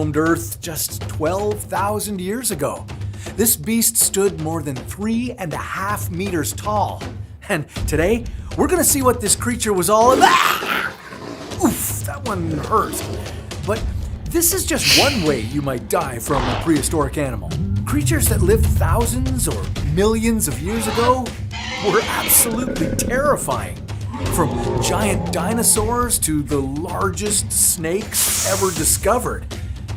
roamed Earth just 12,000 years ago. This beast stood more than 3.5 meters tall. And today, we're gonna see what this creature was all about. Oof, that one hurt. But this is just one way you might die from a prehistoric animal. Creatures that lived thousands or millions of years ago were absolutely terrifying. From giant dinosaurs to the largest snakes ever discovered.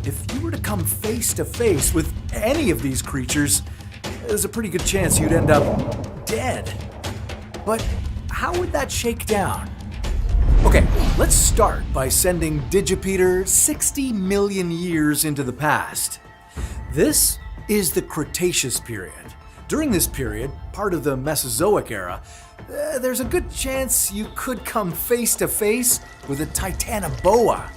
If you were to come face to face with any of these creatures, there's a pretty good chance you'd end up dead. But how would that shake down? Okay, let's start by sending Digipeater 60 million years into the past. This is the Cretaceous period. During this period, part of the Mesozoic era, there's a good chance you could come face to face with a Titanoboa.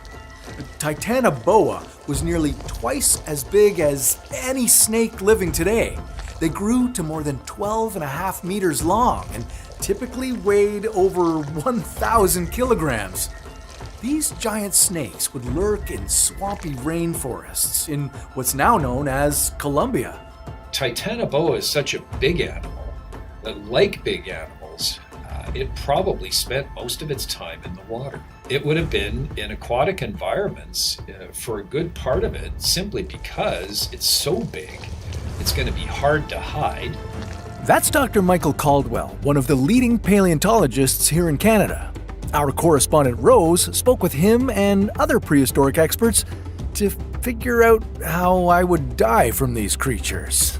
A Titanoboa was nearly twice as big as any snake living today. They grew to more than 12.5 meters long and typically weighed over 1,000 kilograms. These giant snakes would lurk in swampy rainforests in what's now known as Colombia. Titanoboa is such a big animal that, like big animals, it probably spent most of its time in the water. It would have been in aquatic environments for a good part of it, simply because it's so big, it's going to be hard to hide. That's Dr. Michael Caldwell, one of the leading paleontologists here in Canada. Our correspondent Rose spoke with him and other prehistoric experts to figure out how I would die from these creatures.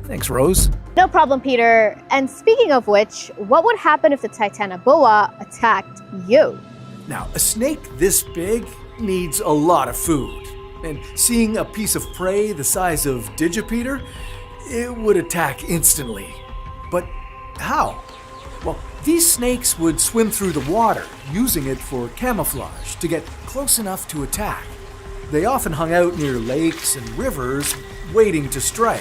Thanks, Rose. No problem, Peter. And speaking of which, what would happen if the Titanoboa attacked you? Now, a snake this big needs a lot of food. And seeing a piece of prey the size of Digipeater, it would attack instantly. But how? Well, these snakes would swim through the water, using it for camouflage to get close enough to attack. They often hung out near lakes and rivers, waiting to strike.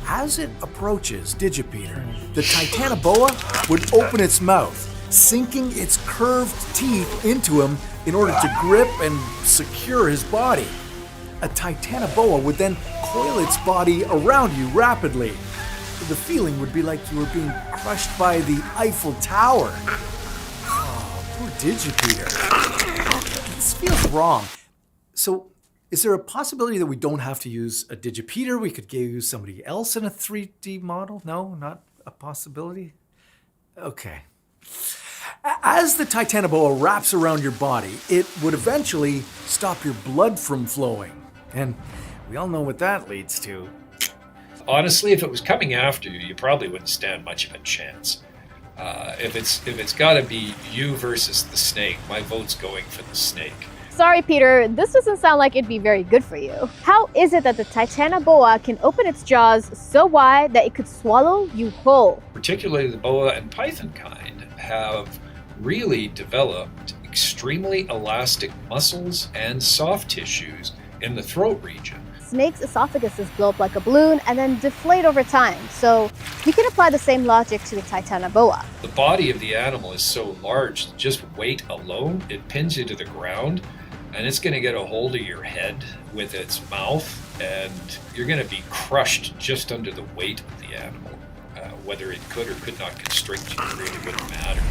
As it approaches Digipeater, the Titanoboa would open its mouth, sinking its curved teeth into him in order to grip and secure his body. A Titanoboa would then coil its body around you rapidly. The feeling would be like you were being crushed by the Eiffel Tower. Oh, poor Digipeater. This feels wrong. So, is there a possibility that we don't have to use a Digipeater? We could use somebody else in a 3D model? No, not a possibility? Okay. As the Titanoboa wraps around your body, it would eventually stop your blood from flowing. And we all know what that leads to. Honestly, if it was coming after you, you probably wouldn't stand much of a chance. If it's got to be you versus the snake, my vote's going for the snake. Sorry, Peter, this doesn't sound like it'd be very good for you. How is it that the Titanoboa can open its jaws so wide that it could swallow you whole? Particularly the boa and python kind have really developed extremely elastic muscles and soft tissues in the throat region. Snake's esophaguses blow up like a balloon and then deflate over time, so you can apply the same logic to the Titanoboa. The body of the animal is so large that just weight alone, it pins you to the ground, and it's going to get a hold of your head with its mouth, and you're going to be crushed just under the weight of the animal. Whether it could or could not constrict you really wouldn't matter.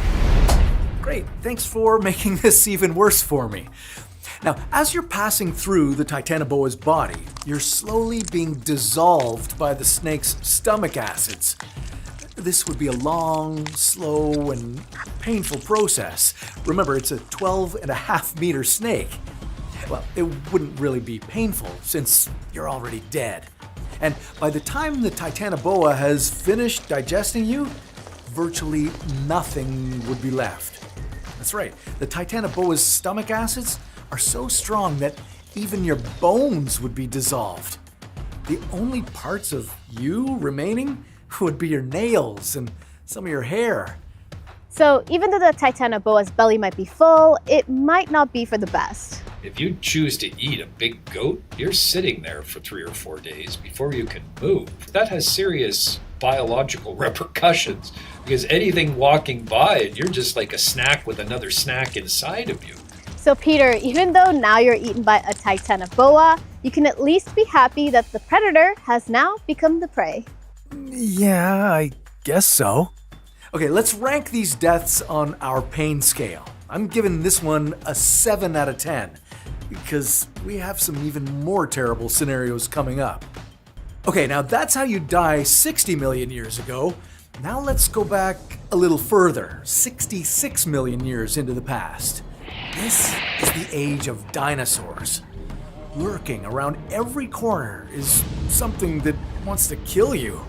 Great, thanks for making this even worse for me. Now, as you're passing through the Titanoboa's body, you're slowly being dissolved by the snake's stomach acids. This would be a long, slow, and painful process. Remember, it's a 12.5 meter snake. Well, it wouldn't really be painful since you're already dead. And by the time the Titanoboa has finished digesting you, virtually nothing would be left. That's right, the Titanoboa's stomach acids are so strong that even your bones would be dissolved. The only parts of you remaining would be your nails and some of your hair. So even though the Titanoboa's belly might be full, it might not be for the best. If you choose to eat a big goat, you're sitting there for 3 or 4 days before you can move. That has serious biological repercussions because anything walking by and you're just like a snack with another snack inside of you. So Peter, even though now you're eaten by a titanoboa, you can at least be happy that the predator has now become the prey. Yeah, I guess so. Okay, let's rank these deaths on our pain scale. I'm giving this one a 7 out of 10 because we have some even more terrible scenarios coming up. Okay, now that's how you die 60 million years ago. Now let's go back a little further, 66 million years into the past. This is the age of dinosaurs. Lurking around every corner is something that wants to kill you.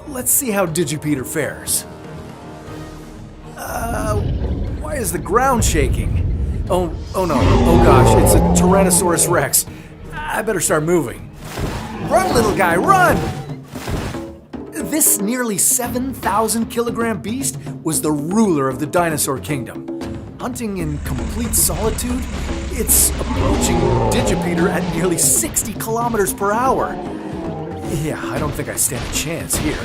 Let's see how DigiPeter fares. Why is the ground shaking? Oh no, oh gosh, it's a Tyrannosaurus Rex. I better start moving. Run, little guy, run! This nearly 7,000 kilogram beast was the ruler of the dinosaur kingdom. Hunting in complete solitude, it's approaching DigiPeter at nearly 60 kilometers per hour. Yeah, I don't think I stand a chance here.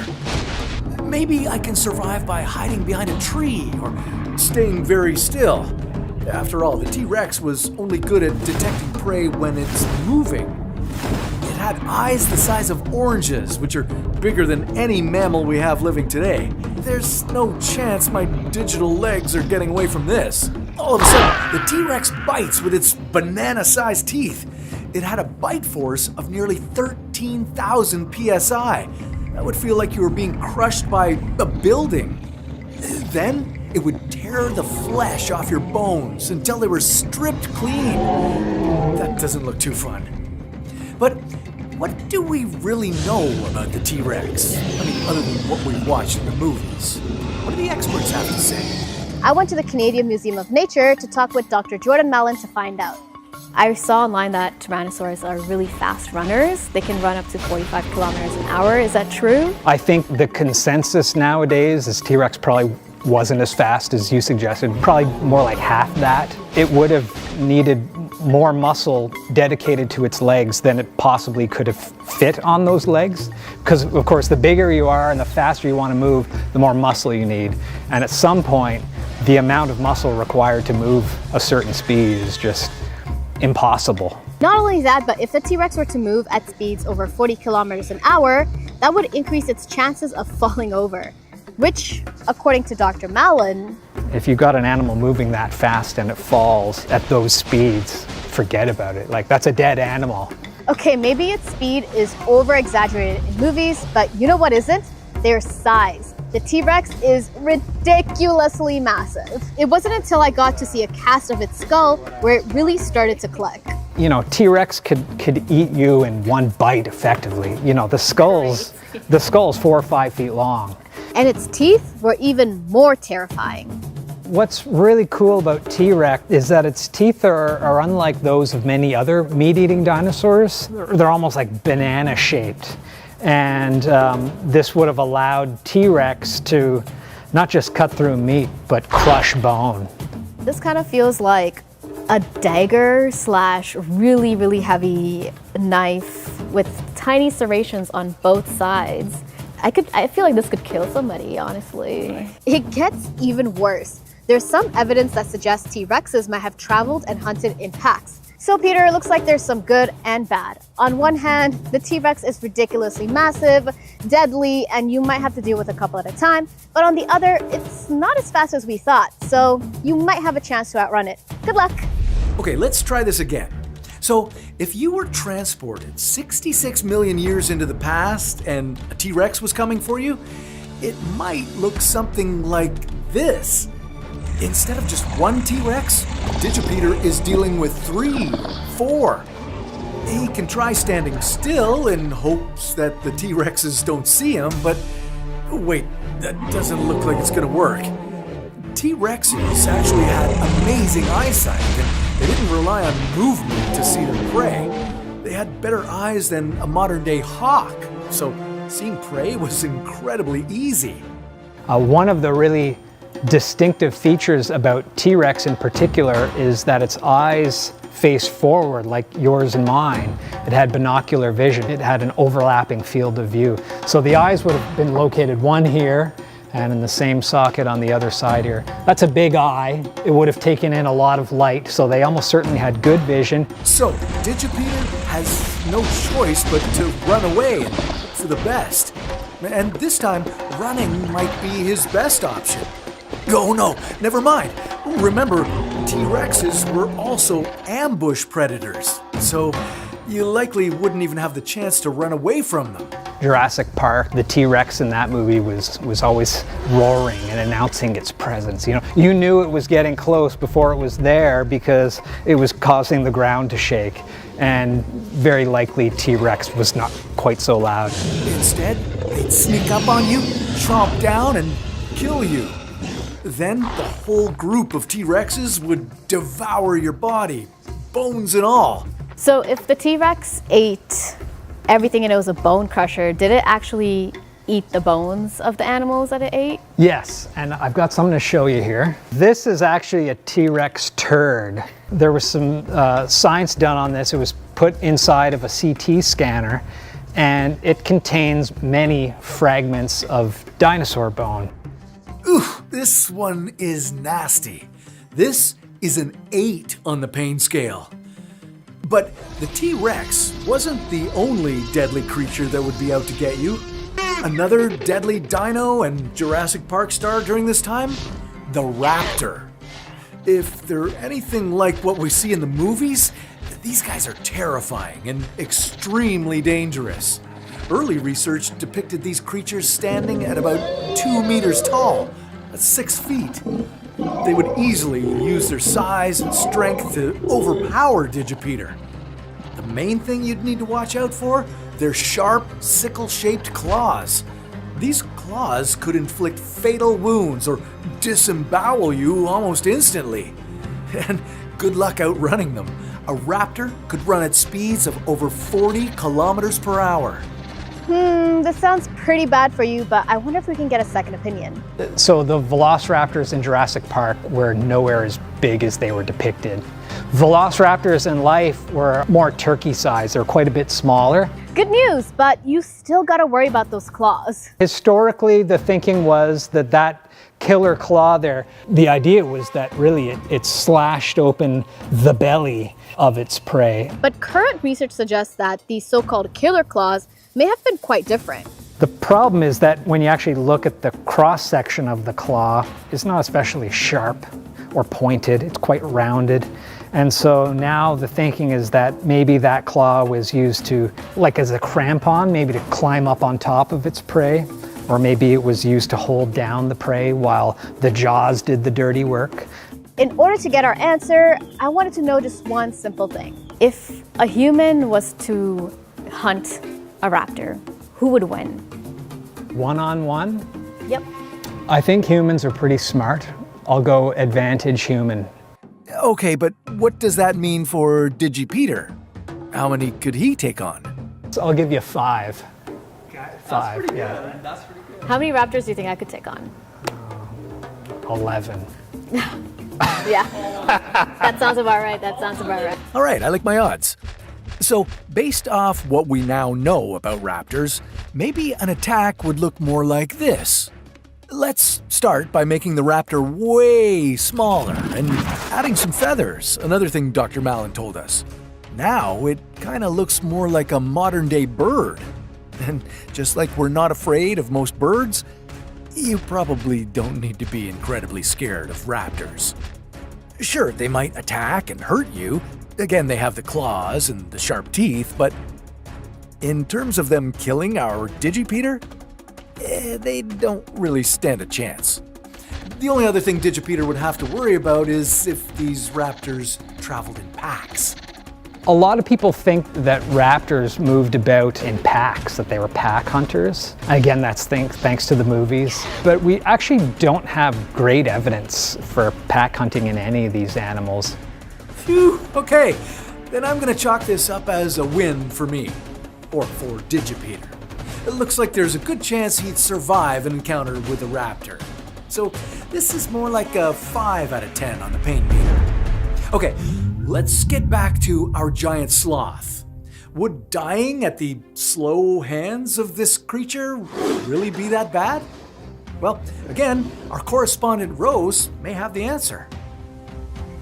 Maybe I can survive by hiding behind a tree or staying very still. After all, the T-Rex was only good at detecting prey when it's moving. It had eyes the size of oranges, which are bigger than any mammal we have living today. There's no chance my digital legs are getting away from this. All of a sudden, the T-Rex bites with its banana-sized teeth. It had a bite force of nearly 13,000 psi. That would feel like you were being crushed by a building. Then it would tear the flesh off your bones until they were stripped clean. That doesn't look too fun. But what do we really know about the T-Rex? I mean, other than what we've watched in the movies. What do the experts have to say? I went to the Canadian Museum of Nature to talk with Dr. Jordan Mallon to find out. I saw online that Tyrannosaurs are really fast runners. They can run up to 45 kilometers an hour. Is that true? I think the consensus nowadays is T-Rex probably wasn't as fast as you suggested, probably more like half that. It would have needed more muscle dedicated to its legs than it possibly could have fit on those legs. Because of course, the bigger you are and the faster you want to move, the more muscle you need. And at some point, the amount of muscle required to move a certain speed is just impossible. Not only that, but if the T-Rex were to move at speeds over 40 kilometers an hour, that would increase its chances of falling over, which, according to Dr. Mallon, if you've got an animal moving that fast and it falls at those speeds, forget about it. Like, that's a dead animal. Okay, maybe its speed is over-exaggerated in movies, but you know what isn't? Their size. The T-Rex is ridiculously massive. It wasn't until I got to see a cast of its skull where it really started to click. You know, T-Rex could eat you in one bite effectively. You know, the skull's 4 or 5 feet long. And its teeth were even more terrifying. What's really cool about T-Rex is that its teeth are unlike those of many other meat-eating dinosaurs. They're almost like banana-shaped. And this would have allowed T-Rex to not just cut through meat, but crush bone. This kind of feels like a dagger / really, really heavy knife with tiny serrations on both sides. I feel like this could kill somebody, honestly. It gets even worse. There's some evidence that suggests T-Rexes might have traveled and hunted in packs. So Peter, it looks like there's some good and bad. On one hand, the T-Rex is ridiculously massive, deadly, and you might have to deal with a couple at a time. But on the other, it's not as fast as we thought, so you might have a chance to outrun it. Good luck. Okay, let's try this again. So, if you were transported 66 million years into the past and a T-Rex was coming for you, it might look something like this. Instead of just one T-Rex, DigiPeter is dealing with 3, 4. He can try standing still in hopes that the T-Rexes don't see him, but wait, that doesn't look like it's gonna work. T-Rexes actually had amazing eyesight, and they didn't rely on movement to see their prey. They had better eyes than a modern-day hawk, so seeing prey was incredibly easy. One of the really distinctive features about T-Rex in particular is that its eyes face forward like yours and mine. It had binocular vision. It had an overlapping field of view. So the eyes would have been located one here And in the same socket on the other side here. That's a big eye. It would have taken in a lot of light, so they almost certainly had good vision. So, Digipeater has no choice but to run away and hope for the best. And this time, running might be his best option. Oh no, never mind. Remember, T-Rexes were also ambush predators, so you likely wouldn't even have the chance to run away from them. Jurassic Park, the T-Rex in that movie was always roaring and announcing its presence. You knew it was getting close before it was there because it was causing the ground to shake. And very likely T-Rex was not quite so loud. Instead, they'd sneak up on you, chomp down, and kill you. Then the whole group of T-Rexes would devour your body, bones and all. So if the T-Rex ate everything and it was a bone crusher, did it actually eat the bones of the animals that it ate? Yes, and I've got something to show you here. This is actually a T-Rex turd. There was some science done on this. It was put inside of a CT scanner, and it contains many fragments of dinosaur bone. Ooh, this one is nasty. This is an 8 on the pain scale. But the T-Rex wasn't the only deadly creature that would be out to get you. Another deadly dino and Jurassic Park star during this time? The raptor. If they're anything like what we see in the movies, these guys are terrifying and extremely dangerous. Early research depicted these creatures standing at about 2 meters tall. That's 6 feet. They would easily use their size and strength to overpower Digipeater. The main thing you'd need to watch out for? Their sharp, sickle-shaped claws. These claws could inflict fatal wounds or disembowel you almost instantly. And good luck outrunning them. A raptor could run at speeds of over 40 kilometers per hour. This sounds pretty bad for you, but I wonder if we can get a second opinion. So the velociraptors in Jurassic Park were nowhere as big as they were depicted. Velociraptors in life were more turkey-sized. They're quite a bit smaller. Good news, but you still gotta worry about those claws. Historically, the thinking was that killer claw there, the idea was that really it slashed open the belly of its prey. But current research suggests that these so-called killer claws may have been quite different. The problem is that when you actually look at the cross-section of the claw, it's not especially sharp or pointed. It's quite rounded. And so now the thinking is that maybe that claw was used to, like as a crampon, maybe to climb up on top of its prey, or maybe it was used to hold down the prey while the jaws did the dirty work. In order to get our answer, I wanted to know just one simple thing. If a human was to hunt a raptor, who would win? One-on-one? Yep. I think humans are pretty smart. I'll go advantage human. Okay, but what does that mean for Digipeater? How many could he take on? So I'll give you 5. 5, yeah. How many raptors do you think I could take on? 11. Yeah, that sounds about right. All right, I like my odds. So, based off what we now know about raptors, maybe an attack would look more like this. Let's start by making the raptor way smaller and adding some feathers, another thing Dr. Mallon told us. Now it kind of looks more like a modern-day bird. And just like we're not afraid of most birds, you probably don't need to be incredibly scared of raptors. Sure, they might attack and hurt you. Again, they have the claws and the sharp teeth, but in terms of them killing our Digipeater, they don't really stand a chance. The only other thing Digipeater would have to worry about is if these raptors traveled in packs. A lot of people think that raptors moved about in packs, that they were pack hunters. Again, that's thanks to the movies. But we actually don't have great evidence for pack hunting in any of these animals. Phew, okay. Then I'm gonna chalk this up as a win for me, or for Digipeater. It looks like there's a good chance he'd survive an encounter with a raptor. So this is more like a 5 out of 10 on the pain meter. Okay, let's get back to our giant sloth. Would dying at the slow hands of this creature really be that bad? Well, again, our correspondent Rose may have the answer.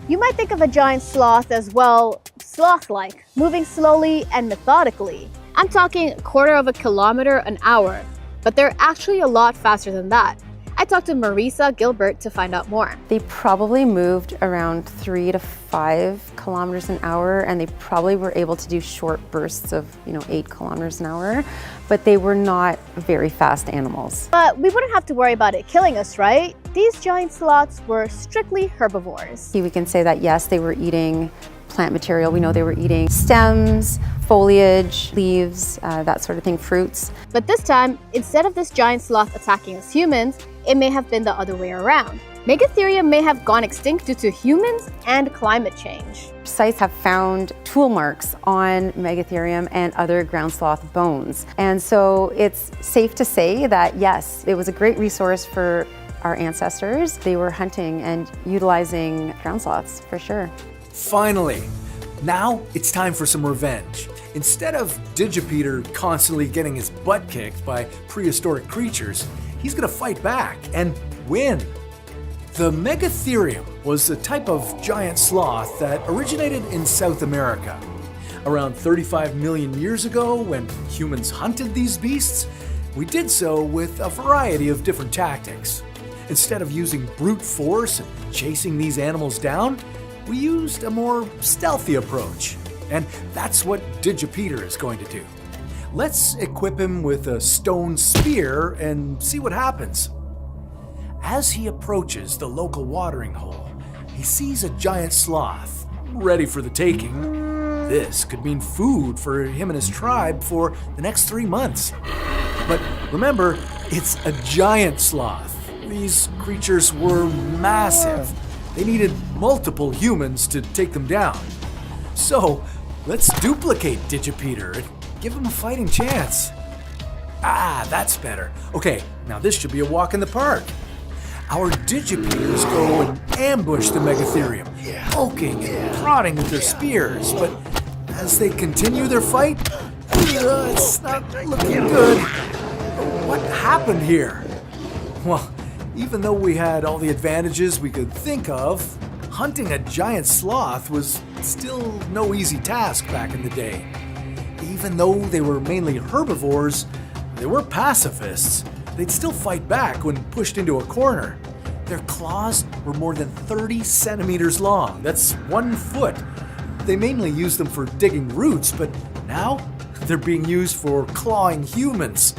You might think of a giant sloth as, well, sloth-like, moving slowly and methodically. I'm talking a quarter of a kilometer an hour, but they're actually a lot faster than that. I talked to Marisa Gilbert to find out more. They probably moved around 3 to 5 kilometers an hour, and they probably were able to do short bursts of, 8 kilometers an hour, but they were not very fast animals. But we wouldn't have to worry about it killing us, right? These giant sloths were strictly herbivores. We can say that yes, they were eating plant material. We know they were eating stems, foliage, leaves, that sort of thing, fruits. But this time, instead of this giant sloth attacking us humans, it may have been the other way around. Megatherium may have gone extinct due to humans and climate change. Sites have found tool marks on Megatherium and other ground sloth bones. And so it's safe to say that yes, it was a great resource for our ancestors. They were hunting and utilizing ground sloths for sure. Finally, now it's time for some revenge. Instead of Digipeter constantly getting his butt kicked by prehistoric creatures, he's gonna fight back and win. The Megatherium was a type of giant sloth that originated in South America. Around 35 million years ago, when humans hunted these beasts, we did so with a variety of different tactics. Instead of using brute force and chasing these animals down, we used a more stealthy approach. And that's what Digipeter is going to do. Let's equip him with a stone spear and see what happens. As he approaches the local watering hole, he sees a giant sloth, ready for the taking. This could mean food for him and his tribe for the next 3 months. But remember, it's a giant sloth. These creatures were massive. They needed multiple humans to take them down. So, let's duplicate Digipeter and give him a fighting chance. Ah, that's better. Okay, now this should be a walk in the park. Our Digipeters go and ambush the Megatherium, poking and prodding with their spears, but as they continue their fight, it's not looking good. What happened here? Well, even though we had all the advantages we could think of, hunting a giant sloth was still no easy task back in the day. Even though they were mainly herbivores, they were pacifists. They'd still fight back when pushed into a corner. Their claws were more than 30 centimeters long. That's 1 foot. They mainly used them for digging roots, but now they're being used for clawing humans.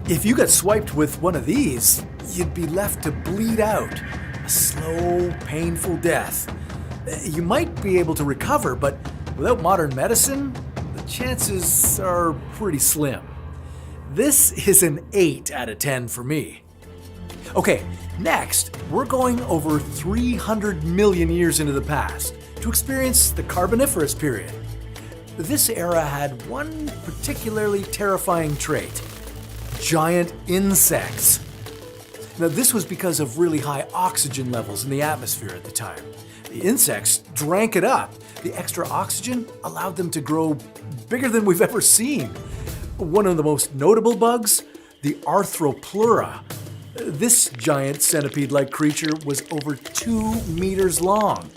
If you got swiped with one of these, you'd be left to bleed out. A slow, painful death. You might be able to recover, but without modern medicine, the chances are pretty slim. This is an 8 out of 10 for me. Okay, next, we're going over 300 million years into the past to experience the Carboniferous period. This era had one particularly terrifying trait: giant insects. Now, this was because of really high oxygen levels in the atmosphere at the time. The insects drank it up. The extra oxygen allowed them to grow bigger than we've ever seen. One of the most notable bugs, the Arthropleura. This giant centipede-like creature was over 2 meters long.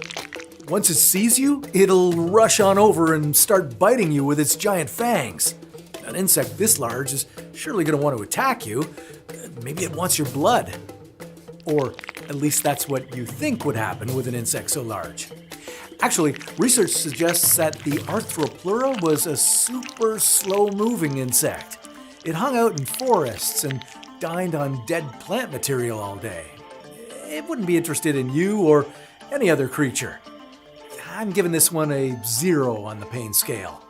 Once it sees you, it'll rush on over and start biting you with its giant fangs. An insect this large is surely going to want to attack you. Maybe it wants your blood. Or at least that's what you think would happen with an insect so large. Actually, research suggests that the Arthropleura was a super slow-moving insect. It hung out in forests and dined on dead plant material all day. It wouldn't be interested in you or any other creature. I'm giving this one a 0 on the pain scale.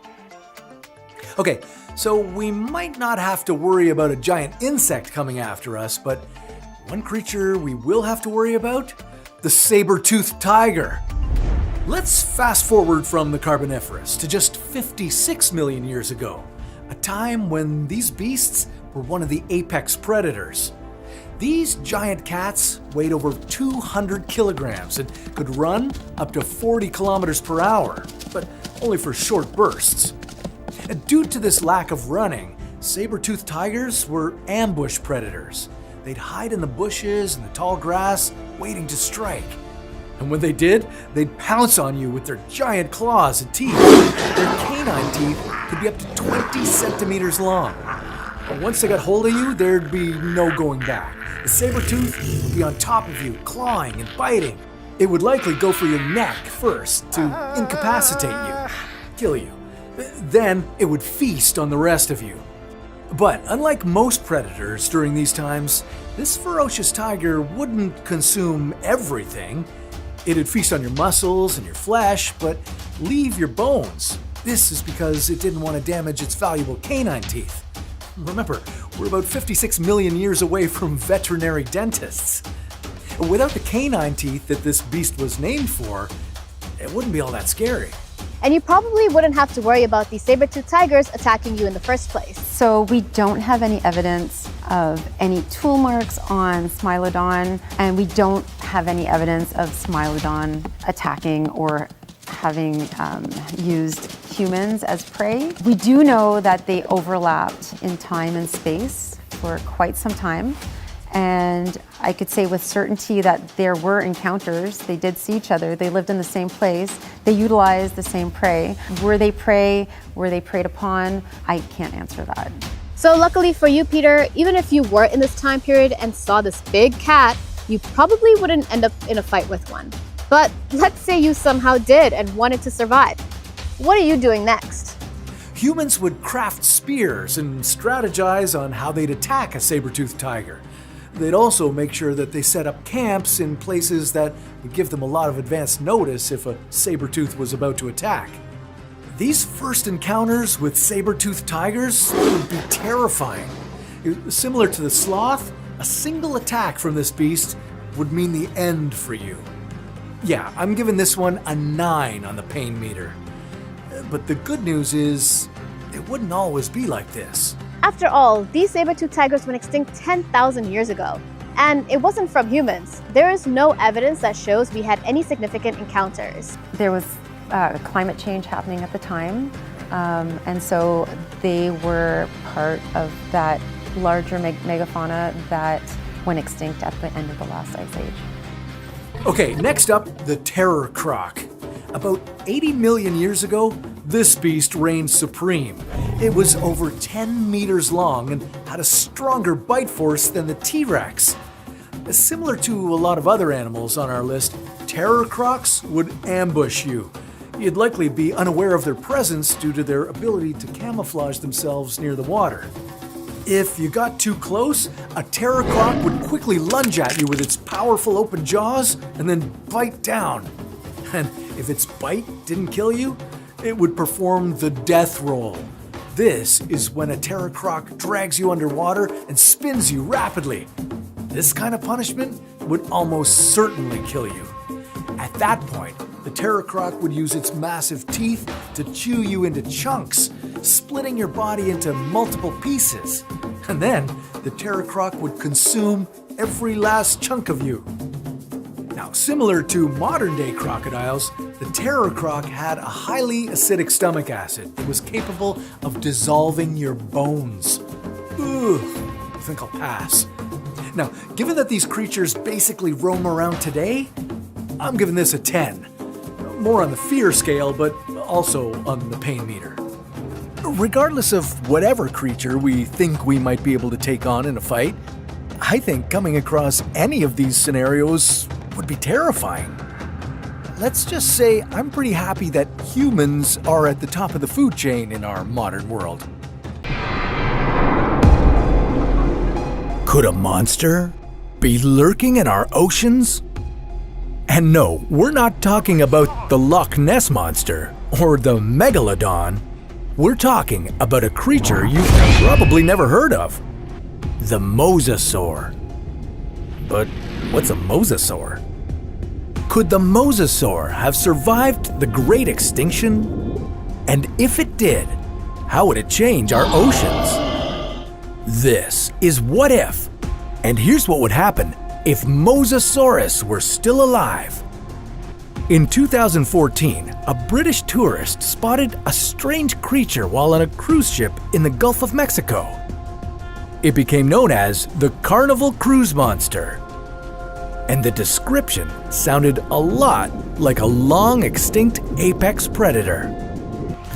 Okay, so we might not have to worry about a giant insect coming after us, but one creature we will have to worry about: the saber-toothed tiger. Let's fast forward from the Carboniferous to just 56 million years ago, a time when these beasts were one of the apex predators. These giant cats weighed over 200 kilograms and could run up to 40 kilometers per hour, but only for short bursts. And due to this lack of running, saber-toothed tigers were ambush predators. they'd hide in the bushes and the tall grass, waiting to strike. And when they did, they'd pounce on you with their giant claws and teeth. Their canine teeth could be up to 20 centimeters long. But once they got hold of you, there'd be no going back. The saber-tooth would be on top of you, clawing and biting. It would likely go for your neck first to incapacitate you, kill you. Then it would feast on the rest of you. But unlike most predators during these times, this ferocious tiger wouldn't consume everything. It'd feast on your muscles and your flesh, but leave your bones. This is because it didn't want to damage its valuable canine teeth. Remember, we're about 56 million years away from veterinary dentists. Without the canine teeth that this beast was named for, it wouldn't be all that scary. And you probably wouldn't have to worry about these saber-toothed tigers attacking you in the first place. So we don't have any evidence of any tool marks on Smilodon, and we don't have any evidence of Smilodon attacking or having used humans as prey. We do know that they overlapped in time and space for quite some time. And I could say with certainty that there were encounters. They did see each other. They lived in the same place. They utilized the same prey. Were they prey? Were they preyed upon? I can't answer that. So luckily for you, Peter, even if you were in this time period and saw this big cat, you probably wouldn't end up in a fight with one. But let's say you somehow did and wanted to survive. What are you doing next? Humans would craft spears and strategize on how they'd attack a saber-toothed tiger. They'd also make sure that they set up camps in places that would give them a lot of advance notice if a saber-tooth was about to attack. These first encounters with saber-toothed tigers would be terrifying. Similar to the sloth, a single attack from this beast would mean the end for you. Yeah, I'm giving this one a 9 on the pain meter. But the good news is, it wouldn't always be like this. After all, these saber-toothed tigers went extinct 10,000 years ago. And it wasn't from humans. There is no evidence that shows we had any significant encounters. There was climate change happening at the time, and so they were part of that larger megafauna that went extinct at the end of the last ice age. Okay, next up, the terror croc. About 80 million years ago, this beast reigned supreme. It was over 10 meters long and had a stronger bite force than the T-Rex. Similar to a lot of other animals on our list, terror crocs would ambush you. You'd likely be unaware of their presence due to their ability to camouflage themselves near the water. If you got too close, a terror croc would quickly lunge at you with its powerful open jaws and then bite down. And if its bite didn't kill you, it would perform the death roll. This is when a terror croc drags you underwater and spins you rapidly. This kind of punishment would almost certainly kill you. At that point, the terror croc would use its massive teeth to chew you into chunks, splitting your body into multiple pieces. And then the terror croc would consume every last chunk of you. Now, similar to modern-day crocodiles, the terror croc had a highly acidic stomach acid that was capable of dissolving your bones. Ugh, I think I'll pass. Now, given that these creatures basically roam around today, I'm giving this a 10. More on the fear scale, but also on the pain meter. Regardless of whatever creature we think we might be able to take on in a fight, I think coming across any of these scenarios would be terrifying. Let's just say I'm pretty happy that humans are at the top of the food chain in our modern world. Could a monster be lurking in our oceans? And no, we're not talking about the Loch Ness Monster or the Megalodon. We're talking about a creature you've probably never heard of. The Mosasaur. But what's a Mosasaur? Could the Mosasaur have survived the Great Extinction? And if it did, how would it change our oceans? This is What If. And here's what would happen if Mosasaurus were still alive. In 2014, a British tourist spotted a strange creature while on a cruise ship in the Gulf of Mexico. it became known as the Carnival Cruise Monster. And the description sounded a lot like a long extinct apex predator,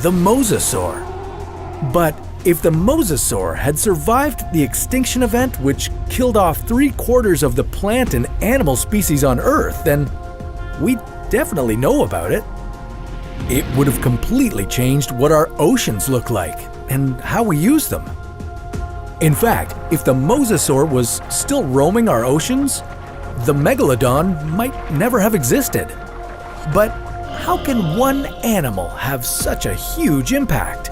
the mosasaur. But if the mosasaur had survived the extinction event which killed off 3/4 of the plant and animal species on Earth, then we definitely know about it. It would have completely changed what our oceans look like and how we use them. In fact, if the mosasaur was still roaming our oceans, the Megalodon might never have existed. But how can one animal have such a huge impact?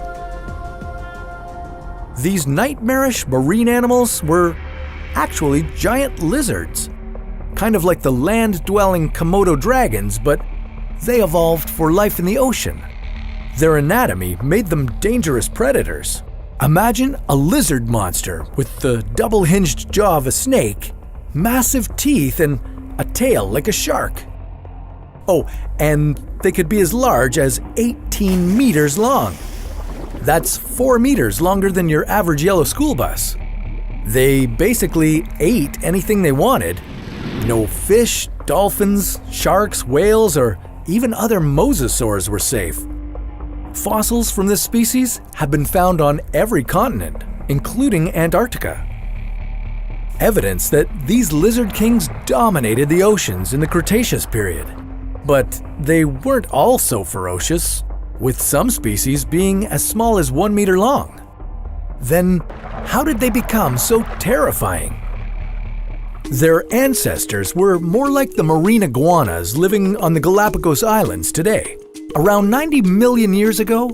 These nightmarish marine animals were actually giant lizards, kind of like the land-dwelling Komodo dragons, but they evolved for life in the ocean. Their anatomy made them dangerous predators. Imagine a lizard monster with the double-hinged jaw of a snake, massive teeth, and a tail like a shark. Oh, and they could be as large as 18 meters long. That's 4 meters longer than your average yellow school bus. They basically ate anything they wanted. No fish, dolphins, sharks, whales, or even other mosasaurs were safe. Fossils from this species have been found on every continent, including Antarctica. Evidence that these lizard kings dominated the oceans in the Cretaceous period. But they weren't all so ferocious, with some species being as small as 1 meter long. Then, how did they become so terrifying? Their ancestors were more like the marine iguanas living on the Galapagos Islands today. Around 90 million years ago,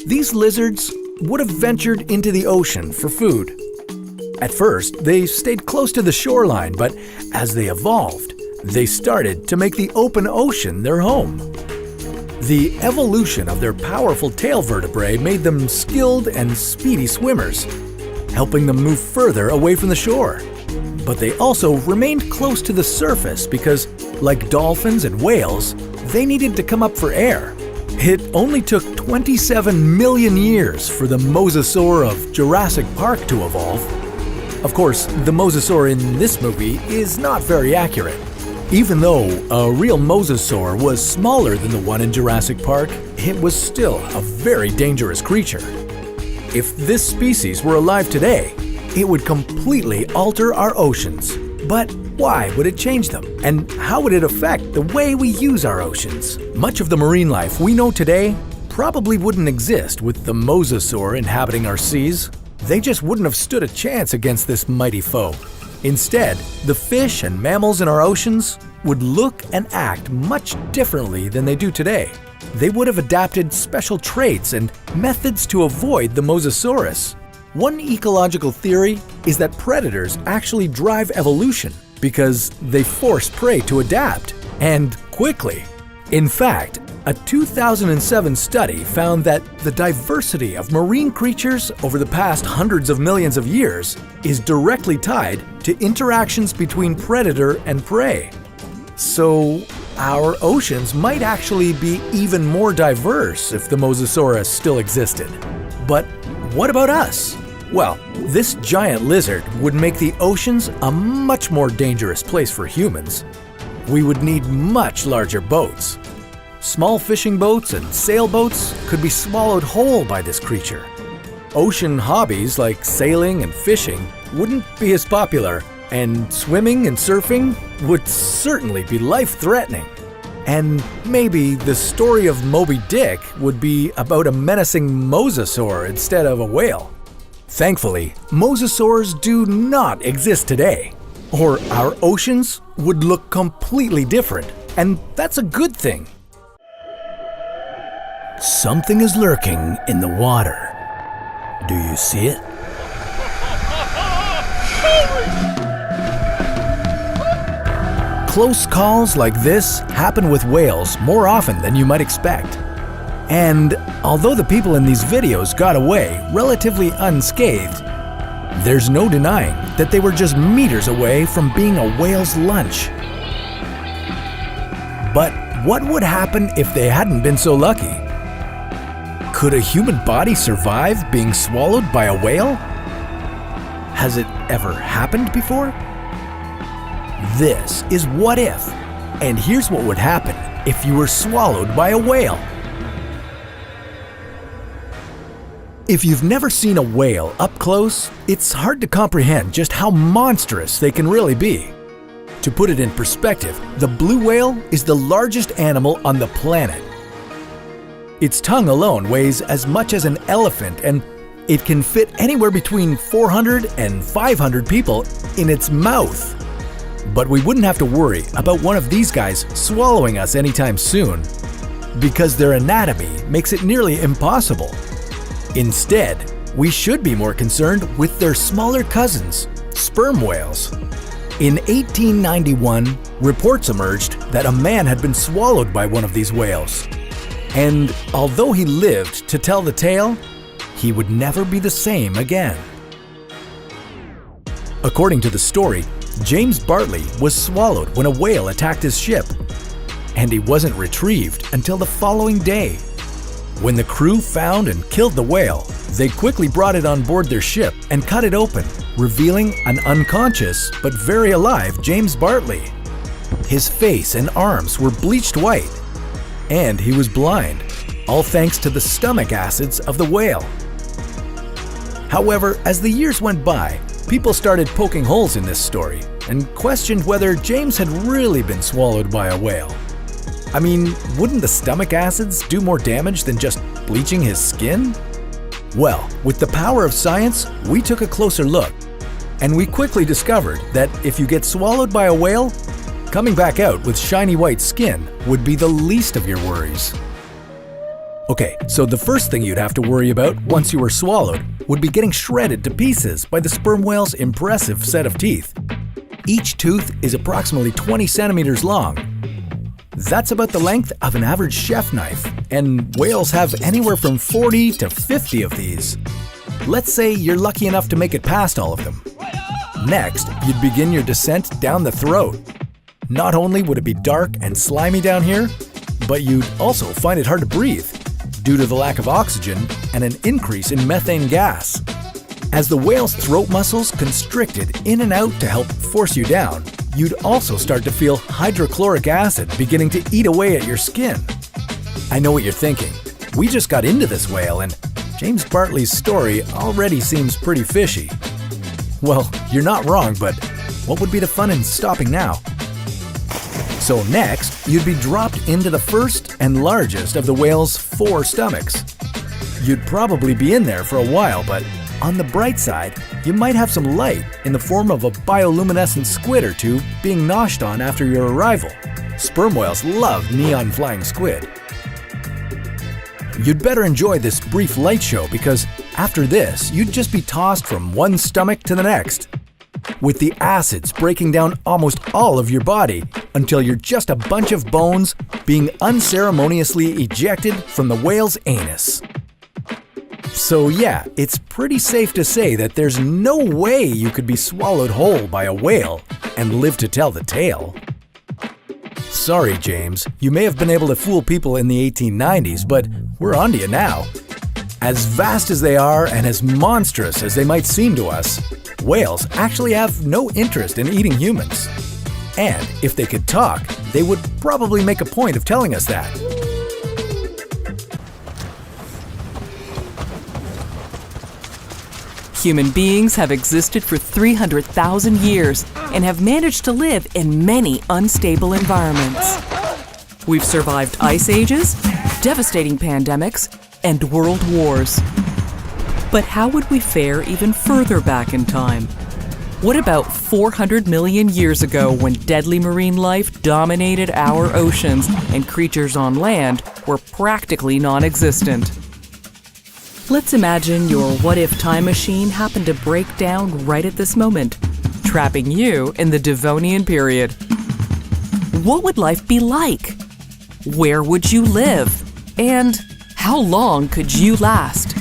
these lizards would have ventured into the ocean for food. At first, they stayed close to the shoreline, but as they evolved, they started to make the open ocean their home. The evolution of their powerful tail vertebrae made them skilled and speedy swimmers, helping them move further away from the shore. But they also remained close to the surface because, like dolphins and whales, they needed to come up for air. It only took 27 million years for the mosasaur of Jurassic Park to evolve. Of course, the mosasaur in this movie is not very accurate. Even though a real mosasaur was smaller than the one in Jurassic Park, it was still a very dangerous creature. If this species were alive today, it would completely alter our oceans. But why would it change them? And how would it affect the way we use our oceans? Much of the marine life we know today probably wouldn't exist with the mosasaur inhabiting our seas. They just wouldn't have stood a chance against this mighty foe. Instead, the fish and mammals in our oceans would look and act much differently than they do today. They would have adapted special traits and methods to avoid the Mosasaurus. One ecological theory is that predators actually drive evolution because they force prey to adapt, and quickly. In fact, a 2007 study found that the diversity of marine creatures over the past hundreds of millions of years is directly tied to interactions between predator and prey. So, our oceans might actually be even more diverse if the Mosasaurus still existed. But what about us? Well, this giant lizard would make the oceans a much more dangerous place for humans. We would need much larger boats. Small fishing boats and sailboats could be swallowed whole by this creature. Ocean hobbies like sailing and fishing wouldn't be as popular, and swimming and surfing would certainly be life-threatening. And maybe the story of Moby Dick would be about a menacing mosasaur instead of a whale. Thankfully, mosasaurs do not exist today, or our oceans would look completely different, and that's a good thing. Something is lurking in the water. Do you see it? Close calls like this happen with whales more often than you might expect. And although the people in these videos got away relatively unscathed, there's no denying that they were just meters away from being a whale's lunch. But what would happen if they hadn't been so lucky? Could a human body survive being swallowed by a whale? Has it ever happened before? This is What If, and here's what would happen if you were swallowed by a whale. If you've never seen a whale up close, it's hard to comprehend just how monstrous they can really be. To put it in perspective, the blue whale is the largest animal on the planet. Its tongue alone weighs as much as an elephant, and it can fit anywhere between 400 and 500 people in its mouth. But we wouldn't have to worry about one of these guys swallowing us anytime soon, because their anatomy makes it nearly impossible. Instead, we should be more concerned with their smaller cousins, sperm whales. In 1891, reports emerged that a man had been swallowed by one of these whales. And although he lived to tell the tale, he would never be the same again. According to the story, James Bartley was swallowed when a whale attacked his ship, and he wasn't retrieved until the following day. When the crew found and killed the whale, they quickly brought it on board their ship and cut it open, revealing an unconscious but very alive James Bartley. His face and arms were bleached white, and he was blind, all thanks to the stomach acids of the whale. However, as the years went by, people started poking holes in this story and questioned whether James had really been swallowed by a whale. I mean, wouldn't the stomach acids do more damage than just bleaching his skin? Well, with the power of science, we took a closer look, and we quickly discovered that if you get swallowed by a whale, coming back out with shiny white skin would be the least of your worries. Okay, so the first thing you'd have to worry about once you were swallowed would be getting shredded to pieces by the sperm whale's impressive set of teeth. Each tooth is approximately 20 centimeters long. That's about the length of an average chef knife, and whales have anywhere from 40 to 50 of these. Let's say you're lucky enough to make it past all of them. Next, you'd begin your descent down the throat. Not only would it be dark and slimy down here, but you'd also find it hard to breathe due to the lack of oxygen and an increase in methane gas. As the whale's throat muscles constricted in and out to help force you down, you'd also start to feel hydrochloric acid beginning to eat away at your skin. I know what you're thinking. We just got into this whale and James Bartley's story already seems pretty fishy. Well, you're not wrong, but what would be the fun in stopping now? So next, you'd be dropped into the first and largest of the whale's 4 stomachs. You'd probably be in there for a while, but on the bright side, you might have some light in the form of a bioluminescent squid or two being noshed on after your arrival. Sperm whales love neon flying squid. You'd better enjoy this brief light show because after this, you'd just be tossed from one stomach to the next, with the acids breaking down almost all of your body until you're just a bunch of bones being unceremoniously ejected from the whale's anus. So yeah, it's pretty safe to say that there's no way you could be swallowed whole by a whale and live to tell the tale. Sorry, James, you may have been able to fool people in the 1890s, but we're onto you now. As vast as they are and as monstrous as they might seem to us, whales actually have no interest in eating humans. And if they could talk, they would probably make a point of telling us that. Human beings have existed for 300,000 years and have managed to live in many unstable environments. We've survived ice ages, devastating pandemics, and world wars. But how would we fare even further back in time? What about 400 million years ago when deadly marine life dominated our oceans and creatures on land were practically non-existent? Let's imagine your what-if time machine happened to break down right at this moment, trapping you in the Devonian period. What would life be like? Where would you live? And how long could you last?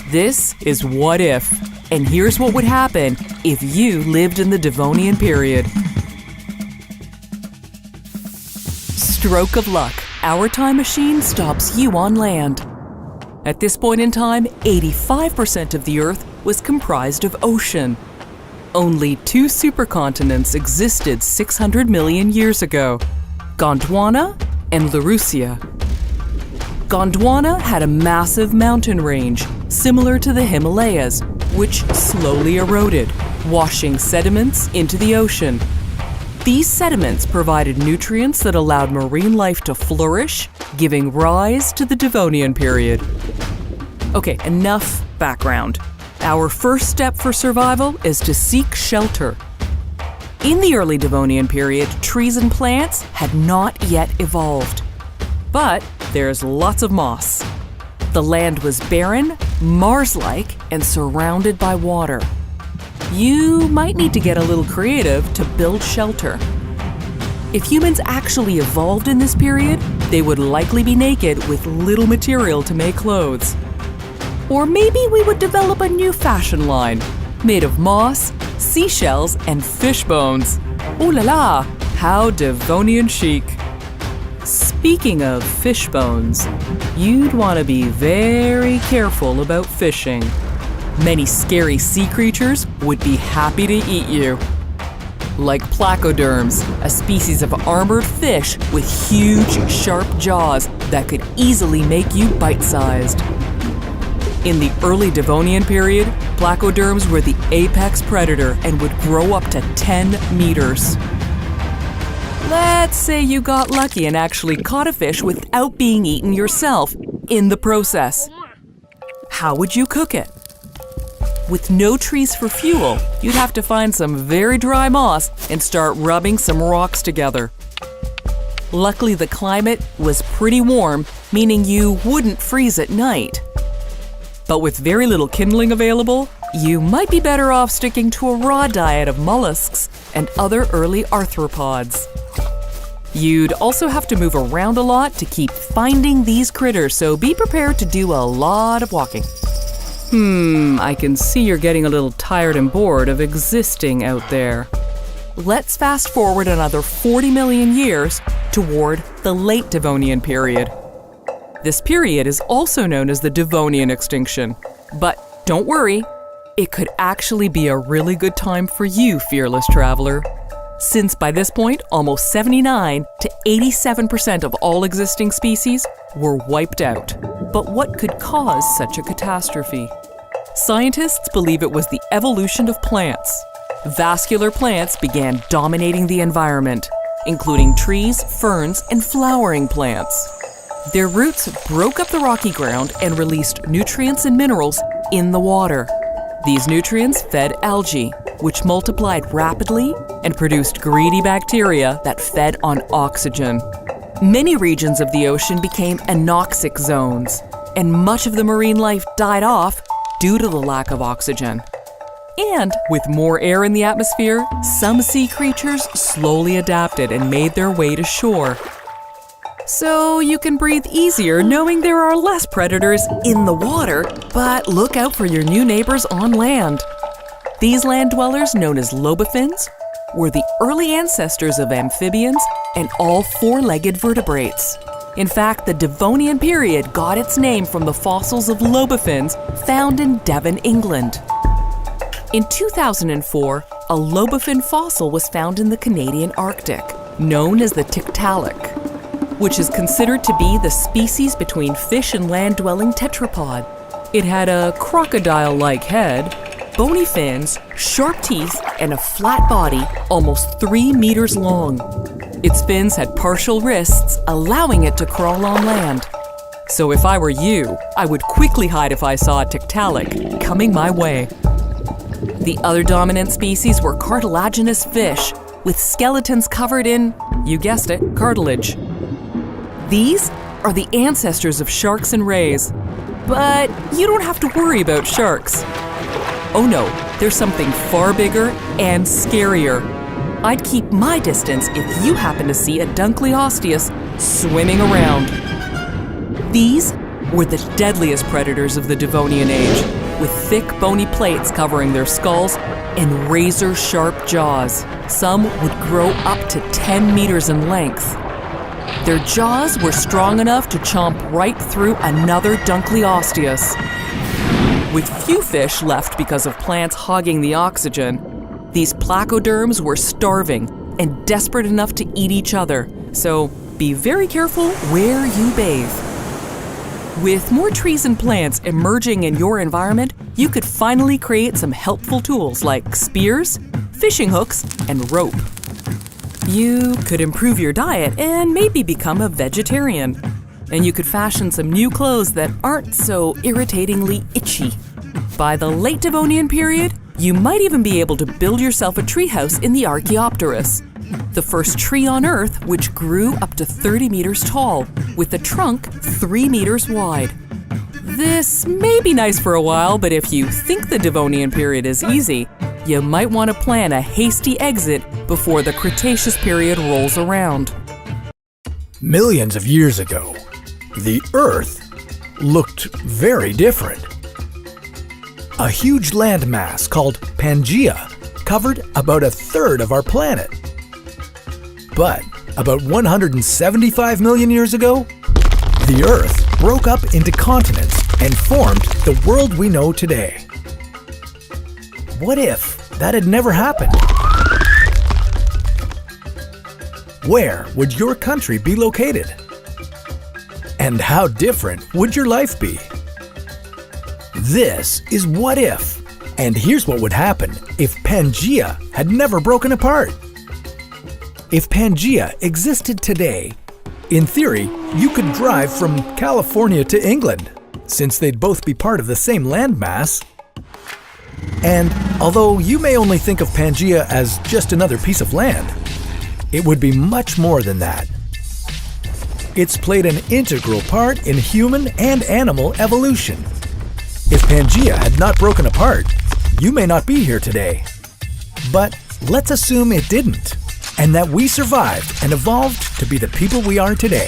This is What If, and here's what would happen if you lived in the Devonian period. Stroke of luck, our time machine stops you on land. At this point in time, 85% of the Earth was comprised of ocean, Only two supercontinents existed 600 million years ago, Gondwana and Laurussia. Gondwana had a massive mountain range, similar to the Himalayas, which slowly eroded, washing sediments into the ocean. These sediments provided nutrients that allowed marine life to flourish, giving rise to the Devonian period. Okay, enough background. Our first step for survival is to seek shelter. In the early Devonian period, trees and plants had not yet evolved. But there's lots of moss. The land was barren, Mars-like, and surrounded by water. You might need to get a little creative to build shelter. If humans actually evolved in this period, they would likely be naked with little material to make clothes. Or maybe we would develop a new fashion line, made of moss, seashells, and fish bones. Ooh la la, how Devonian chic. Speaking of fish bones, you'd want to be very careful about fishing. Many scary sea creatures would be happy to eat you. Like placoderms, a species of armored fish with huge, sharp jaws that could easily make you bite-sized. In the early Devonian period, placoderms were the apex predator and would grow up to 10 meters. Let's say you got lucky and actually caught a fish without being eaten yourself in the process. How would you cook it? With no trees for fuel, you'd have to find some very dry moss and start rubbing some rocks together. Luckily, the climate was pretty warm, meaning you wouldn't freeze at night. But with very little kindling available, you might be better off sticking to a raw diet of mollusks and other early arthropods. You'd also have to move around a lot to keep finding these critters, so be prepared to do a lot of walking. I can see you're getting a little tired and bored of existing out there. Let's fast forward another 40 million years toward the late Devonian period. This period is also known as the Devonian extinction. But don't worry, it could actually be a really good time for you, fearless traveler. Since by this point, almost 79 to 87% of all existing species were wiped out. But what could cause such a catastrophe? Scientists believe it was the evolution of plants. Vascular plants began dominating the environment, including trees, ferns, and flowering plants. Their roots broke up the rocky ground and released nutrients and minerals in the water. These nutrients fed algae, which multiplied rapidly and produced greedy bacteria that fed on oxygen. Many regions of the ocean became anoxic zones, and much of the marine life died off due to the lack of oxygen. And with more air in the atmosphere, some sea creatures slowly adapted and made their way to shore. So you can breathe easier knowing there are less predators in the water, but look out for your new neighbors on land. These land dwellers, known as lobophinns, were the early ancestors of amphibians and all four-legged vertebrates. In fact, the Devonian period got its name from the fossils of lobophinns found in Devon, England. In 2004, a lobophin fossil was found in the Canadian Arctic, known as the Tiktaalik, which is considered to be the species between fish and land-dwelling tetrapod. It had a crocodile-like head, bony fins, sharp teeth, and a flat body almost 3 meters long. Its fins had partial wrists, allowing it to crawl on land. So if I were you, I would quickly hide if I saw a Tiktaalik coming my way. The other dominant species were cartilaginous fish, with skeletons covered in, you guessed it, cartilage. These are the ancestors of sharks and rays. But you don't have to worry about sharks. Oh no, there's something far bigger and scarier. I'd keep my distance if you happen to see a Dunkleosteus swimming around. These were the deadliest predators of the Devonian age, with thick bony plates covering their skulls and razor-sharp jaws. Some would grow up to 10 meters in length. Their jaws were strong enough to chomp right through another Dunkleosteus. With few fish left because of plants hogging the oxygen, These placoderms were starving and desperate enough to eat each other, so be very careful where you bathe. With more trees and plants emerging in your environment, you could finally create some helpful tools like spears, fishing hooks, and rope. You could improve your diet and maybe become a vegetarian. And you could fashion some new clothes that aren't so irritatingly itchy. By the late Devonian period, you might even be able to build yourself a treehouse in the Archaeopteryx, the first tree on Earth which grew up to 30 meters tall, with a trunk 3 meters wide. This may be nice for a while, but if you think the Devonian period is easy, you might want to plan a hasty exit before the Cretaceous period rolls around. Millions of years ago, the Earth looked very different. A huge landmass called Pangea covered about a third of our planet. But about 175 million years ago, the Earth broke up into continents and formed the world we know today. What if that had never happened? Where would your country be located? And how different would your life be? This is What If, and here's what would happen if Pangea had never broken apart. If Pangea existed today, in theory, you could drive from California to England, since they'd both be part of the same landmass. And although you may only think of Pangea as just another piece of land, it would be much more than that. It's played an integral part in human and animal evolution. If Pangea had not broken apart, you may not be here today. But let's assume it didn't, and that we survived and evolved to be the people we are today.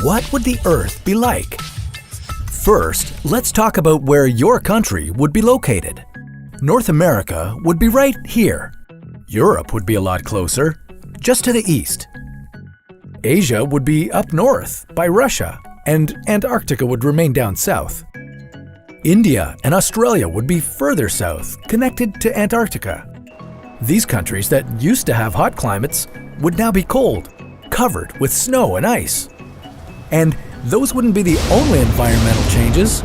What would the Earth be like? First, let's talk about where your country would be located. North America would be right here. Europe would be a lot closer, just to the east. Asia would be up north by Russia, and Antarctica would remain down south. India and Australia would be further south, connected to Antarctica. These countries that used to have hot climates would now be cold, covered with snow and ice. And those wouldn't be the only environmental changes.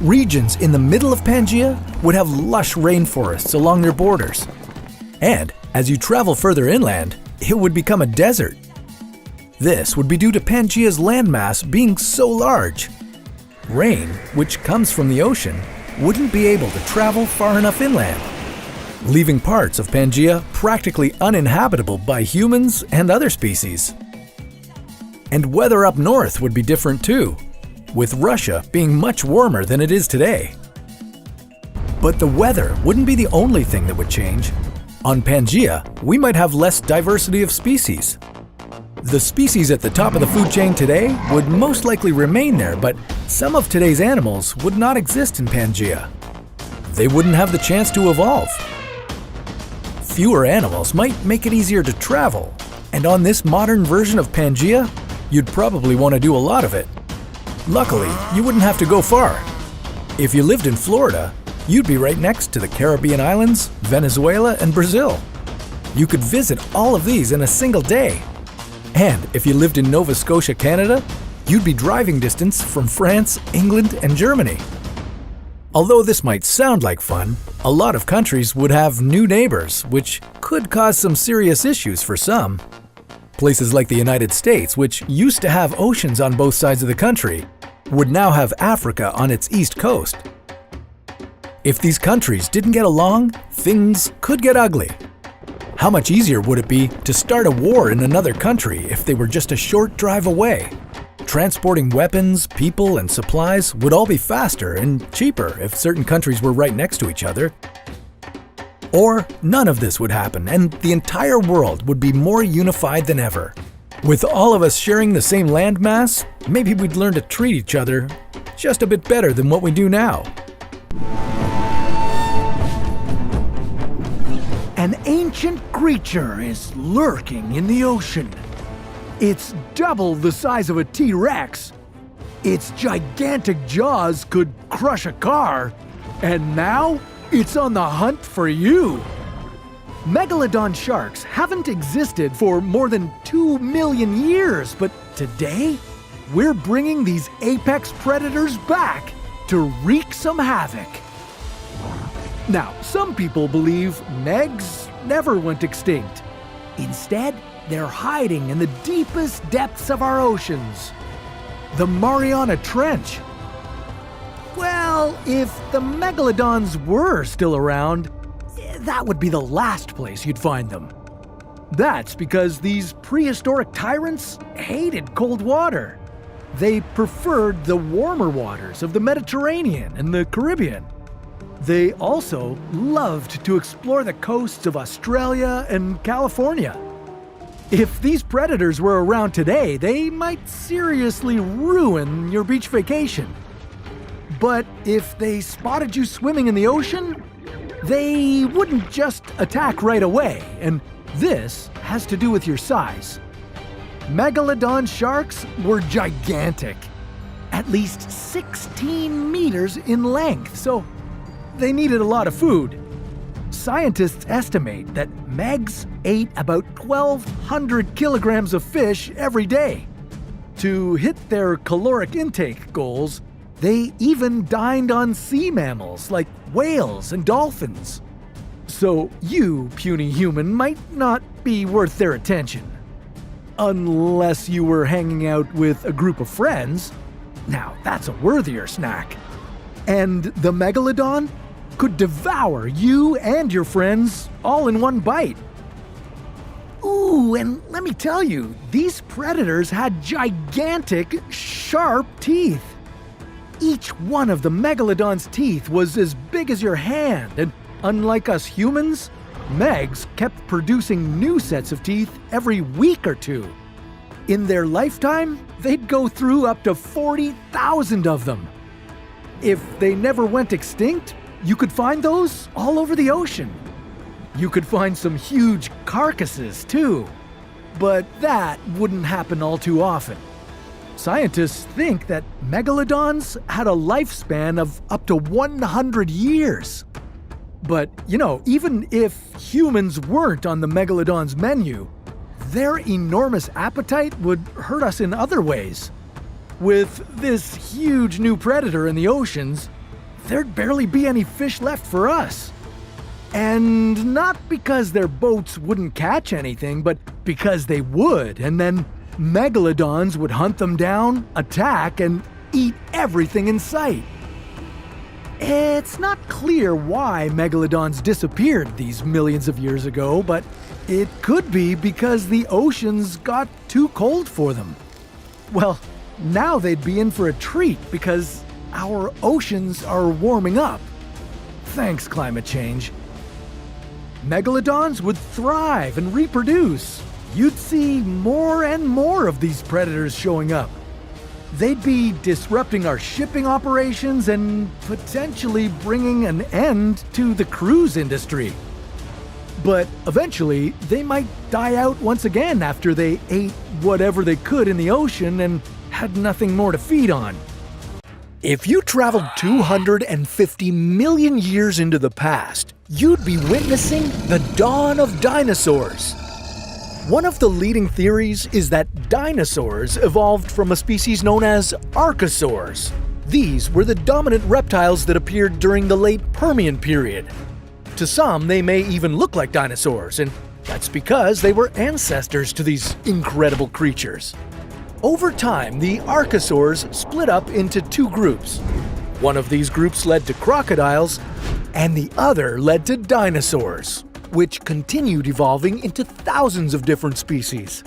Regions in the middle of Pangea would have lush rainforests along their borders. And as you travel further inland, it would become a desert. This would be due to Pangea's landmass being so large. Rain, which comes from the ocean, wouldn't be able to travel far enough inland, leaving parts of Pangea practically uninhabitable by humans and other species. And weather up north would be different too, with Russia being much warmer than it is today. But the weather wouldn't be the only thing that would change. On Pangea, we might have less diversity of species. The species at the top of the food chain today would most likely remain there, but some of today's animals would not exist in Pangea. They wouldn't have the chance to evolve. Fewer animals might make it easier to travel, and on this modern version of Pangea, you'd probably want to do a lot of it. Luckily, you wouldn't have to go far. If you lived in Florida, you'd be right next to the Caribbean islands, Venezuela, and Brazil. You could visit all of these in a single day. And if you lived in Nova Scotia, Canada, you'd be driving distance from France, England, and Germany. Although this might sound like fun, a lot of countries would have new neighbors, which could cause some serious issues for some. Places like the United States, which used to have oceans on both sides of the country, would now have Africa on its east coast. If these countries didn't get along, things could get ugly. How much easier would it be to start a war in another country if they were just a short drive away? Transporting weapons, people, and supplies would all be faster and cheaper if certain countries were right next to each other. Or none of this would happen and the entire world would be more unified than ever. With all of us sharing the same landmass, maybe we'd learn to treat each other just a bit better than what we do now. An ancient creature is lurking in the ocean. It's double the size of a T-Rex. Its gigantic jaws could crush a car. And now it's on the hunt for you. Megalodon sharks haven't existed for more than 2 million years, but today, we're bringing these apex predators back to wreak some havoc. Now, some people believe megs never went extinct. Instead, they're hiding in the deepest depths of our oceans. The Mariana Trench. Well, if the megalodons were still around, that would be the last place you'd find them. That's because these prehistoric tyrants hated cold water. They preferred the warmer waters of the Mediterranean and the Caribbean. They also loved to explore the coasts of Australia and California. If these predators were around today, they might seriously ruin your beach vacation. But if they spotted you swimming in the ocean, they wouldn't just attack right away, and this has to do with your size. Megalodon sharks were gigantic, at least 16 meters in length, so they needed a lot of food. Scientists estimate that megs ate about 1,200 kilograms of fish every day. To hit their caloric intake goals, they even dined on sea mammals like whales and dolphins. So you, puny human, might not be worth their attention. Unless you were hanging out with a group of friends. Now that's a worthier snack. And the megalodon could devour you and your friends all in one bite. Ooh, and let me tell you, these predators had gigantic, sharp teeth. Each one of the megalodon's teeth was as big as your hand, and unlike us humans, megs kept producing new sets of teeth every week or two. In their lifetime, they'd go through up to 40,000 of them. If they never went extinct, you could find those all over the ocean. You could find some huge carcasses too, but that wouldn't happen all too often. Scientists think that megalodons had a lifespan of up to 100 years. But, even if humans weren't on the megalodon's menu, their enormous appetite would hurt us in other ways. With this huge new predator in the oceans, there'd barely be any fish left for us. And not because their boats wouldn't catch anything, but because they would, and then megalodons would hunt them down, attack, and eat everything in sight. It's not clear why megalodons disappeared these millions of years ago, but it could be because the oceans got too cold for them. Well, now they'd be in for a treat because our oceans are warming up. Thanks, climate change. Megalodons would thrive and reproduce. You'd see more and more of these predators showing up. They'd be disrupting our shipping operations and potentially bringing an end to the cruise industry. But eventually, they might die out once again after they ate whatever they could in the ocean and had nothing more to feed on. If you traveled 250 million years into the past, you'd be witnessing the dawn of dinosaurs. One of the leading theories is that dinosaurs evolved from a species known as archosaurs. These were the dominant reptiles that appeared during the late Permian period. To some, they may even look like dinosaurs, and that's because they were ancestors to these incredible creatures. Over time, the archosaurs split up into two groups. One of these groups led to crocodiles, and the other led to dinosaurs, which continued evolving into thousands of different species.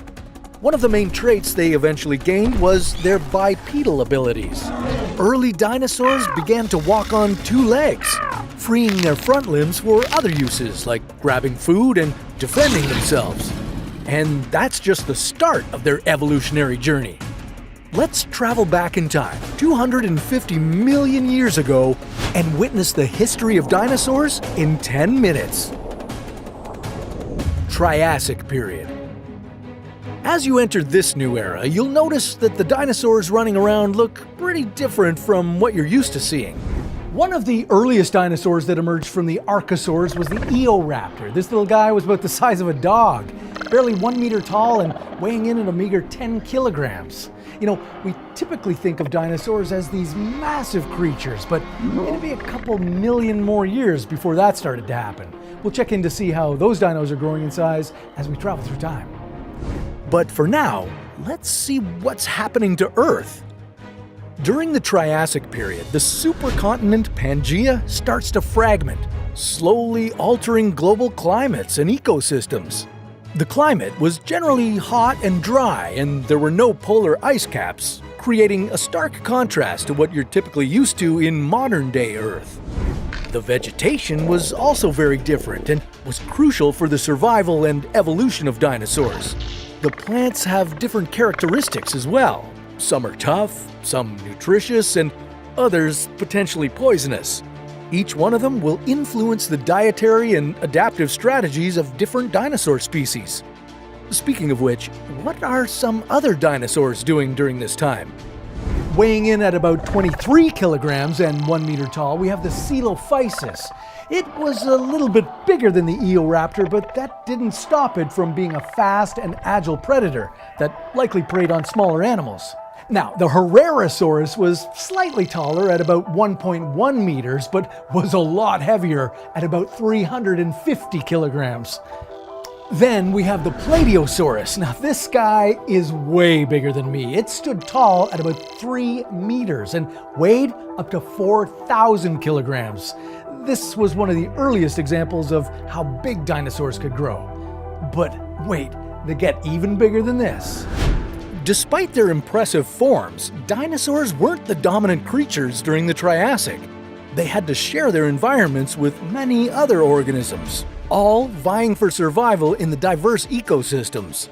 One of the main traits they eventually gained was their bipedal abilities. Early dinosaurs began to walk on two legs, freeing their front limbs for other uses like grabbing food and defending themselves. And that's just the start of their evolutionary journey. Let's travel back in time, 250 million years ago, and witness the history of dinosaurs in 10 minutes. Triassic period. As you enter this new era, you'll notice that the dinosaurs running around look pretty different from what you're used to seeing. One of the earliest dinosaurs that emerged from the archosaurs was the Eoraptor. This little guy was about the size of a dog, barely 1 meter tall and weighing in at a meager 10 kilograms. You know, we typically think of dinosaurs as these massive creatures, but it'd be a couple million more years before that started to happen. We'll check in to see how those dinos are growing in size as we travel through time. But for now, let's see what's happening to Earth. During the Triassic period, the supercontinent Pangea starts to fragment, slowly altering global climates and ecosystems. The climate was generally hot and dry, and there were no polar ice caps, creating a stark contrast to what you're typically used to in modern-day Earth. The vegetation was also very different and was crucial for the survival and evolution of dinosaurs. The plants have different characteristics as well. Some are tough, some nutritious, and others potentially poisonous. Each one of them will influence the dietary and adaptive strategies of different dinosaur species. Speaking of which, what are some other dinosaurs doing during this time? Weighing in at about 23 kilograms and 1 meter tall, we have the Coelophysis. It was a little bit bigger than the Eoraptor, but that didn't stop it from being a fast and agile predator that likely preyed on smaller animals. Now, the Herrerasaurus was slightly taller at about 1.1 meters, but was a lot heavier at about 350 kilograms. Then we have the Plateosaurus. Now, this guy is way bigger than me. It stood tall at about 3 meters and weighed up to 4,000 kilograms. This was one of the earliest examples of how big dinosaurs could grow. But wait, they get even bigger than this. Despite their impressive forms, dinosaurs weren't the dominant creatures during the Triassic. They had to share their environments with many other organisms, all vying for survival in the diverse ecosystems.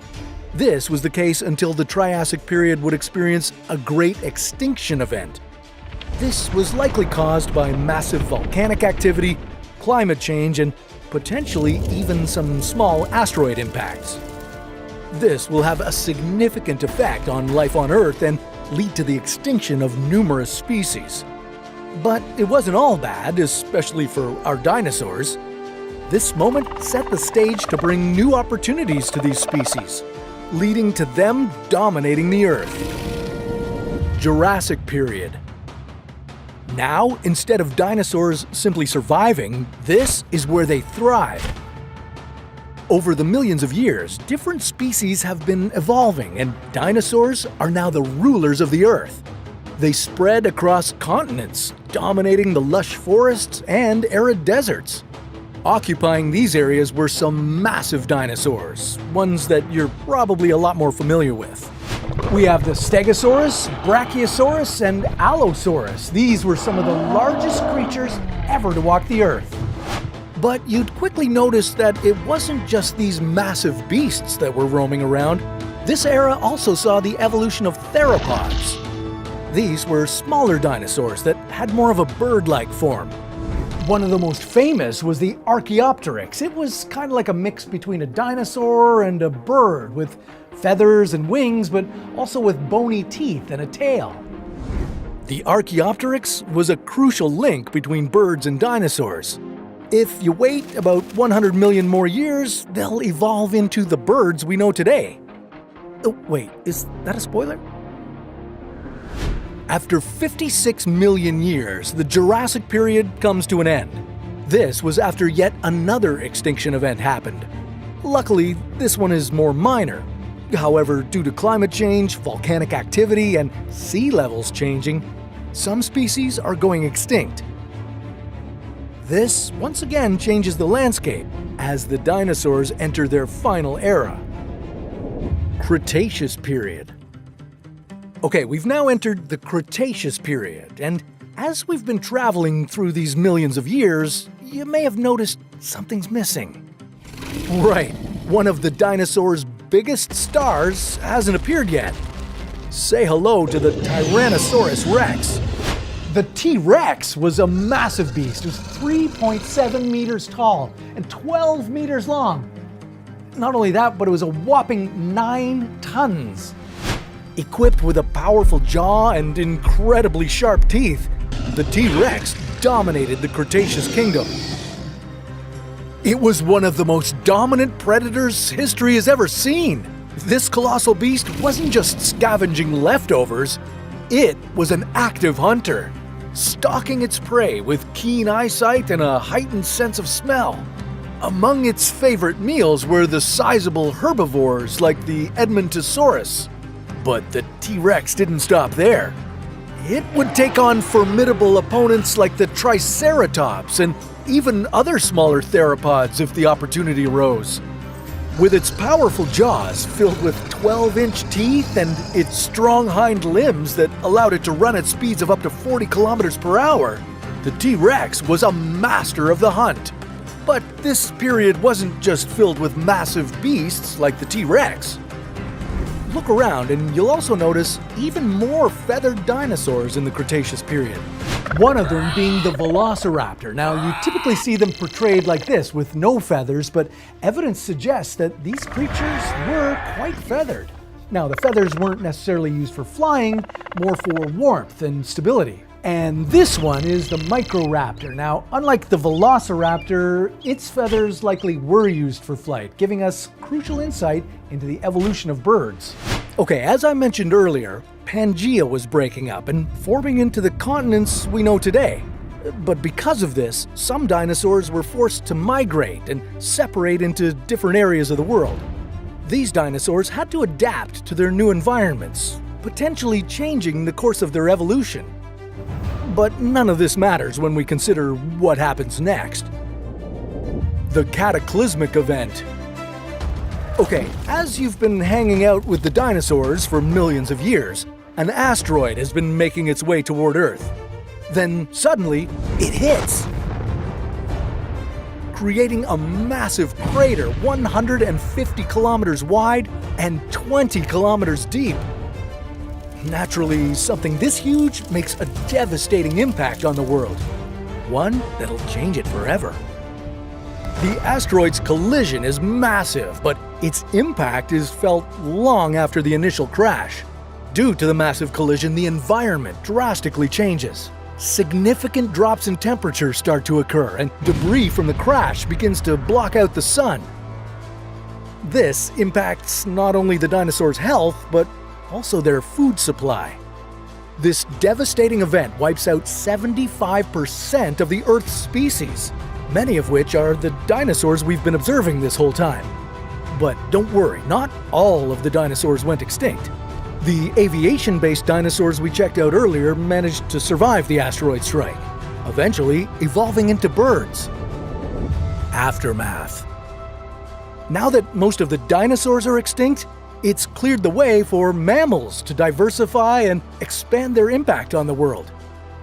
This was the case until the Triassic period would experience a great extinction event. This was likely caused by massive volcanic activity, climate change, and potentially even some small asteroid impacts. This will have a significant effect on life on Earth and lead to the extinction of numerous species. But it wasn't all bad, especially for our dinosaurs. This moment set the stage to bring new opportunities to these species, leading to them dominating the Earth. Jurassic period. Now, instead of dinosaurs simply surviving, this is where they thrive. Over the millions of years, different species have been evolving, and dinosaurs are now the rulers of the Earth. They spread across continents, dominating the lush forests and arid deserts. Occupying these areas were some massive dinosaurs, ones that you're probably a lot more familiar with. We have the Stegosaurus, Brachiosaurus, and Allosaurus. These were some of the largest creatures ever to walk the Earth. But you'd quickly notice that it wasn't just these massive beasts that were roaming around. This era also saw the evolution of theropods. These were smaller dinosaurs that had more of a bird-like form. One of the most famous was the Archaeopteryx. It was kind of like a mix between a dinosaur and a bird, with feathers and wings, but also with bony teeth and a tail. The Archaeopteryx was a crucial link between birds and dinosaurs. If you wait about 100 million more years, they'll evolve into the birds we know today. Oh, wait, is that a spoiler? After 56 million years, the Jurassic period comes to an end. This was after yet another extinction event happened. Luckily, this one is more minor. However, due to climate change, volcanic activity, and sea levels changing, some species are going extinct. This, once again, changes the landscape as the dinosaurs enter their final era. Cretaceous period. Okay, we've now entered the Cretaceous period, and as we've been traveling through these millions of years, you may have noticed something's missing. Right, one of the dinosaurs' biggest stars hasn't appeared yet. Say hello to the Tyrannosaurus Rex. The T-Rex was a massive beast. It was 3.7 meters tall and 12 meters long. Not only that, but it was a whopping 9 tons. Equipped with a powerful jaw and incredibly sharp teeth, the T-Rex dominated the Cretaceous kingdom. It was one of the most dominant predators history has ever seen. This colossal beast wasn't just scavenging leftovers, it was an active hunter, stalking its prey with keen eyesight and a heightened sense of smell. Among its favorite meals were the sizable herbivores like the Edmontosaurus. But the T-Rex didn't stop there. It would take on formidable opponents like the Triceratops and even other smaller theropods if the opportunity arose. With its powerful jaws filled with 12-inch teeth and its strong hind limbs that allowed it to run at speeds of up to 40 kilometers per hour, the T-Rex was a master of the hunt. But this period wasn't just filled with massive beasts like the T-Rex. Look around and you'll also notice even more feathered dinosaurs in the Cretaceous period. One of them being the Velociraptor. Now, you typically see them portrayed like this with no feathers, but evidence suggests that these creatures were quite feathered. Now, the feathers weren't necessarily used for flying, more for warmth and stability. And this one is the Microraptor. Now, unlike the Velociraptor, its feathers likely were used for flight, giving us crucial insight into the evolution of birds. Okay, as I mentioned earlier, Pangea was breaking up and forming into the continents we know today. But because of this, some dinosaurs were forced to migrate and separate into different areas of the world. These dinosaurs had to adapt to their new environments, potentially changing the course of their evolution. But none of this matters when we consider what happens next. The cataclysmic event. Okay, as you've been hanging out with the dinosaurs for millions of years, an asteroid has been making its way toward Earth. Then suddenly, it hits, creating a massive crater 150 kilometers wide and 20 kilometers deep. Naturally, something this huge makes a devastating impact on the world, one that'll change it forever. The asteroid's collision is massive, but its impact is felt long after the initial crash. Due to the massive collision, the environment drastically changes. Significant drops in temperature start to occur, and debris from the crash begins to block out the sun. This impacts not only the dinosaurs' health, but also their food supply. This devastating event wipes out 75% of the Earth's species, many of which are the dinosaurs we've been observing this whole time. But don't worry, not all of the dinosaurs went extinct. The aviation-based dinosaurs we checked out earlier managed to survive the asteroid strike, eventually evolving into birds. Aftermath. Now that most of the dinosaurs are extinct, it's cleared the way for mammals to diversify and expand their impact on the world.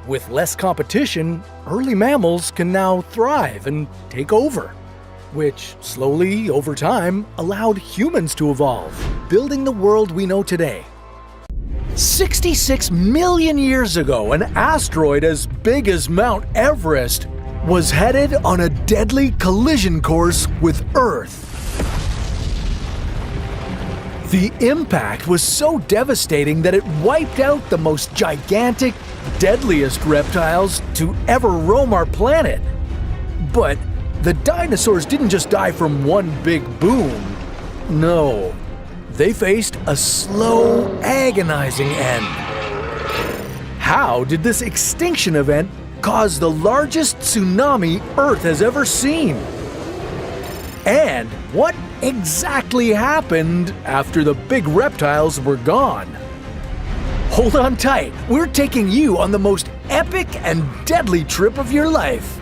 With less competition, early mammals can now thrive and take over, which slowly, over time, allowed humans to evolve, building the world we know today. 66 million years ago, an asteroid as big as Mount Everest was headed on a deadly collision course with Earth. The impact was so devastating that it wiped out the most gigantic, deadliest reptiles to ever roam our planet. But the dinosaurs didn't just die from one big boom. No, they faced a slow, agonizing end. How did this extinction event cause the largest tsunami Earth has ever seen? And what exactly happened after the big reptiles were gone? Hold on tight, we're taking you on the most epic and deadly trip of your life.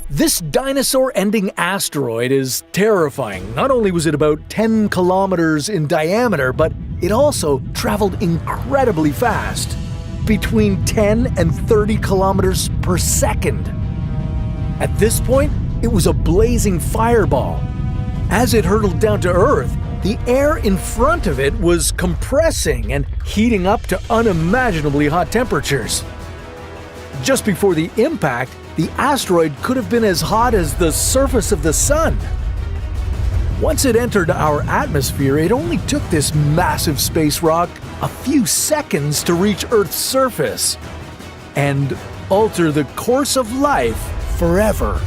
This dinosaur-ending asteroid is terrifying. Not only was it about 10 kilometers in diameter, but it also traveled incredibly fast, between 10 and 30 kilometers per second. At this point, it was a blazing fireball. As it hurtled down to Earth, the air in front of it was compressing and heating up to unimaginably hot temperatures. Just before the impact, the asteroid could have been as hot as the surface of the sun. Once it entered our atmosphere, it only took this massive space rock a few seconds to reach Earth's surface and alter the course of life forever.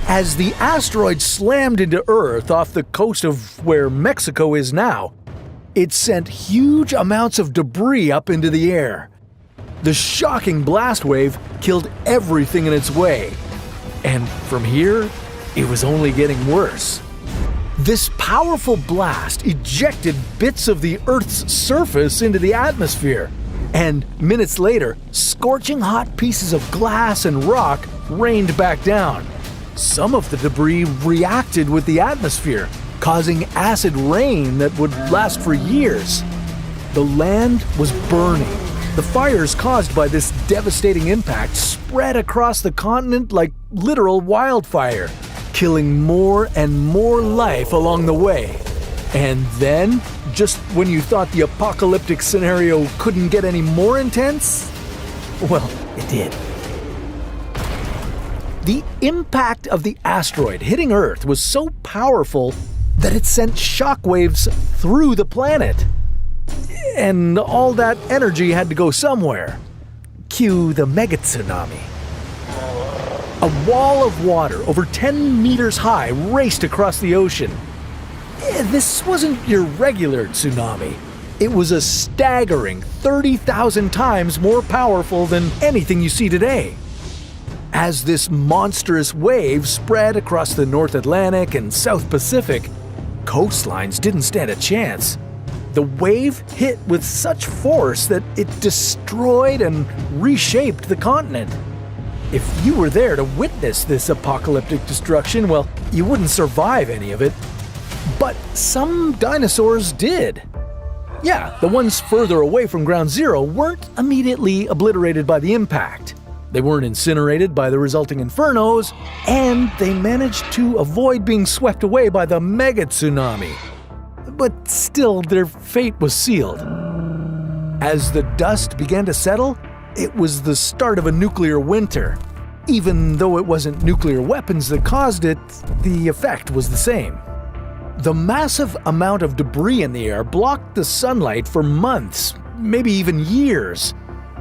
As the asteroid slammed into Earth off the coast of where Mexico is now, it sent huge amounts of debris up into the air. The shocking blast wave killed everything in its way. And from here, it was only getting worse. This powerful blast ejected bits of the Earth's surface into the atmosphere. And minutes later, scorching hot pieces of glass and rock rained back down. Some of the debris reacted with the atmosphere, causing acid rain that would last for years. The land was burning. The fires caused by this devastating impact spread across the continent like literal wildfire, killing more and more life along the way. And then, just when you thought the apocalyptic scenario couldn't get any more intense, well, it did. The impact of the asteroid hitting Earth was so powerful that it sent shockwaves through the planet. And all that energy had to go somewhere. Cue the mega tsunami. A wall of water over 10 meters high raced across the ocean. This wasn't your regular tsunami. It was a staggering 30,000 times more powerful than anything you see today. As this monstrous wave spread across the North Atlantic and South Pacific, coastlines didn't stand a chance. The wave hit with such force that it destroyed and reshaped the continent. If you were there to witness this apocalyptic destruction, well, you wouldn't survive any of it. But some dinosaurs did. Yeah, the ones further away from Ground Zero weren't immediately obliterated by the impact. They weren't incinerated by the resulting infernos, and they managed to avoid being swept away by the mega tsunami. But still, their fate was sealed. As the dust began to settle, it was the start of a nuclear winter. Even though it wasn't nuclear weapons that caused it, the effect was the same. The massive amount of debris in the air blocked the sunlight for months, maybe even years.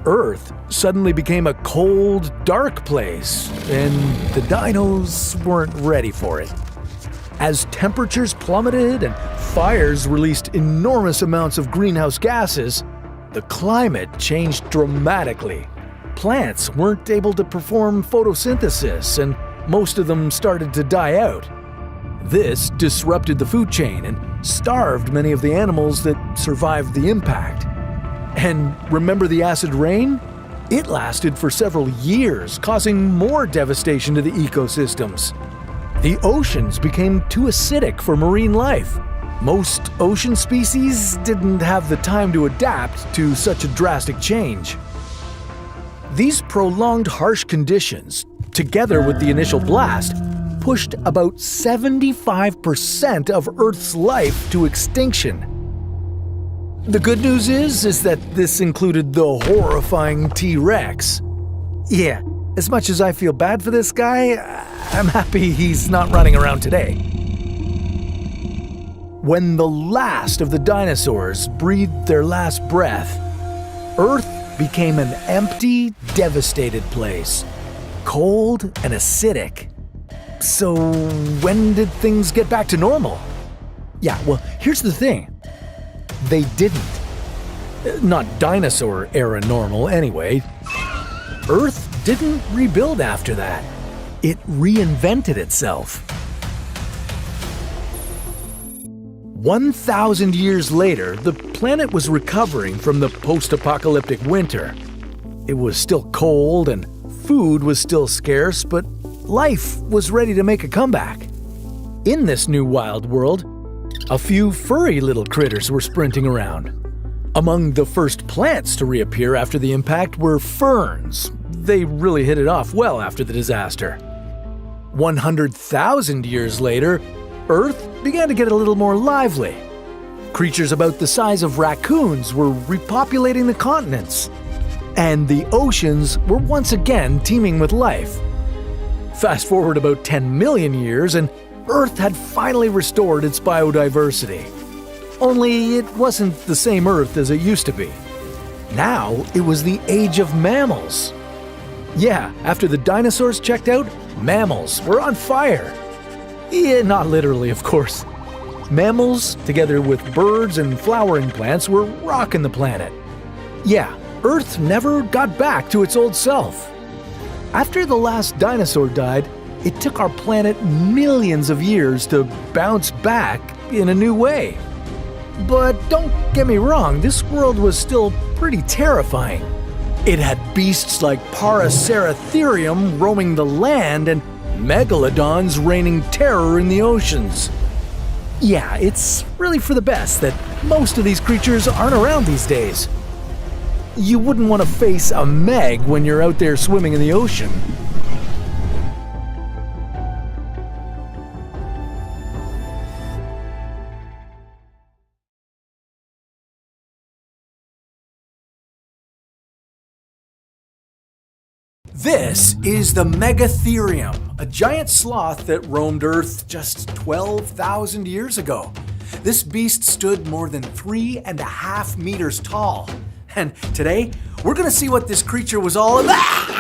Earth suddenly became a cold, dark place, and the dinos weren't ready for it. As temperatures plummeted and fires released enormous amounts of greenhouse gases, the climate changed dramatically. Plants weren't able to perform photosynthesis, and most of them started to die out. This disrupted the food chain and starved many of the animals that survived the impact. And remember the acid rain? It lasted for several years, causing more devastation to the ecosystems. The oceans became too acidic for marine life. Most ocean species didn't have the time to adapt to such a drastic change. These prolonged harsh conditions, together with the initial blast, pushed about 75% of Earth's life to extinction. The good news is that this included the horrifying T-Rex. Yeah, as much as I feel bad for this guy, I'm happy he's not running around today. When the last of the dinosaurs breathed their last breath, Earth became an empty, devastated place, cold and acidic. So when did things get back to normal? Yeah, well, here's the thing. They didn't. Not dinosaur era normal, anyway. Earth didn't rebuild after that. It reinvented itself. 1,000 years later, the planet was recovering from the post-apocalyptic winter. It was still cold and food was still scarce, but life was ready to make a comeback. In this new wild world, a few furry little critters were sprinting around. Among the first plants to reappear after the impact were ferns. They really hit it off well after the disaster. 100,000 years later, Earth began to get a little more lively. Creatures about the size of raccoons were repopulating the continents. And the oceans were once again teeming with life. Fast forward about 10 million years and Earth had finally restored its biodiversity. Only it wasn't the same Earth as it used to be. Now it was the age of mammals. Yeah, after the dinosaurs checked out, mammals were on fire. Yeah, not literally, of course. Mammals, together with birds and flowering plants, were rocking the planet. Yeah, Earth never got back to its old self. After the last dinosaur died, it took our planet millions of years to bounce back in a new way. But don't get me wrong, this world was still pretty terrifying. It had beasts like Paraceratherium roaming the land and Megalodons raining terror in the oceans. Yeah, it's really for the best that most of these creatures aren't around these days. You wouldn't want to face a Meg when you're out there swimming in the ocean. This is the Megatherium, a giant sloth that roamed Earth just 12,000 years ago. This beast stood more than 3.5 meters tall. And today, we're gonna see what this creature was all about.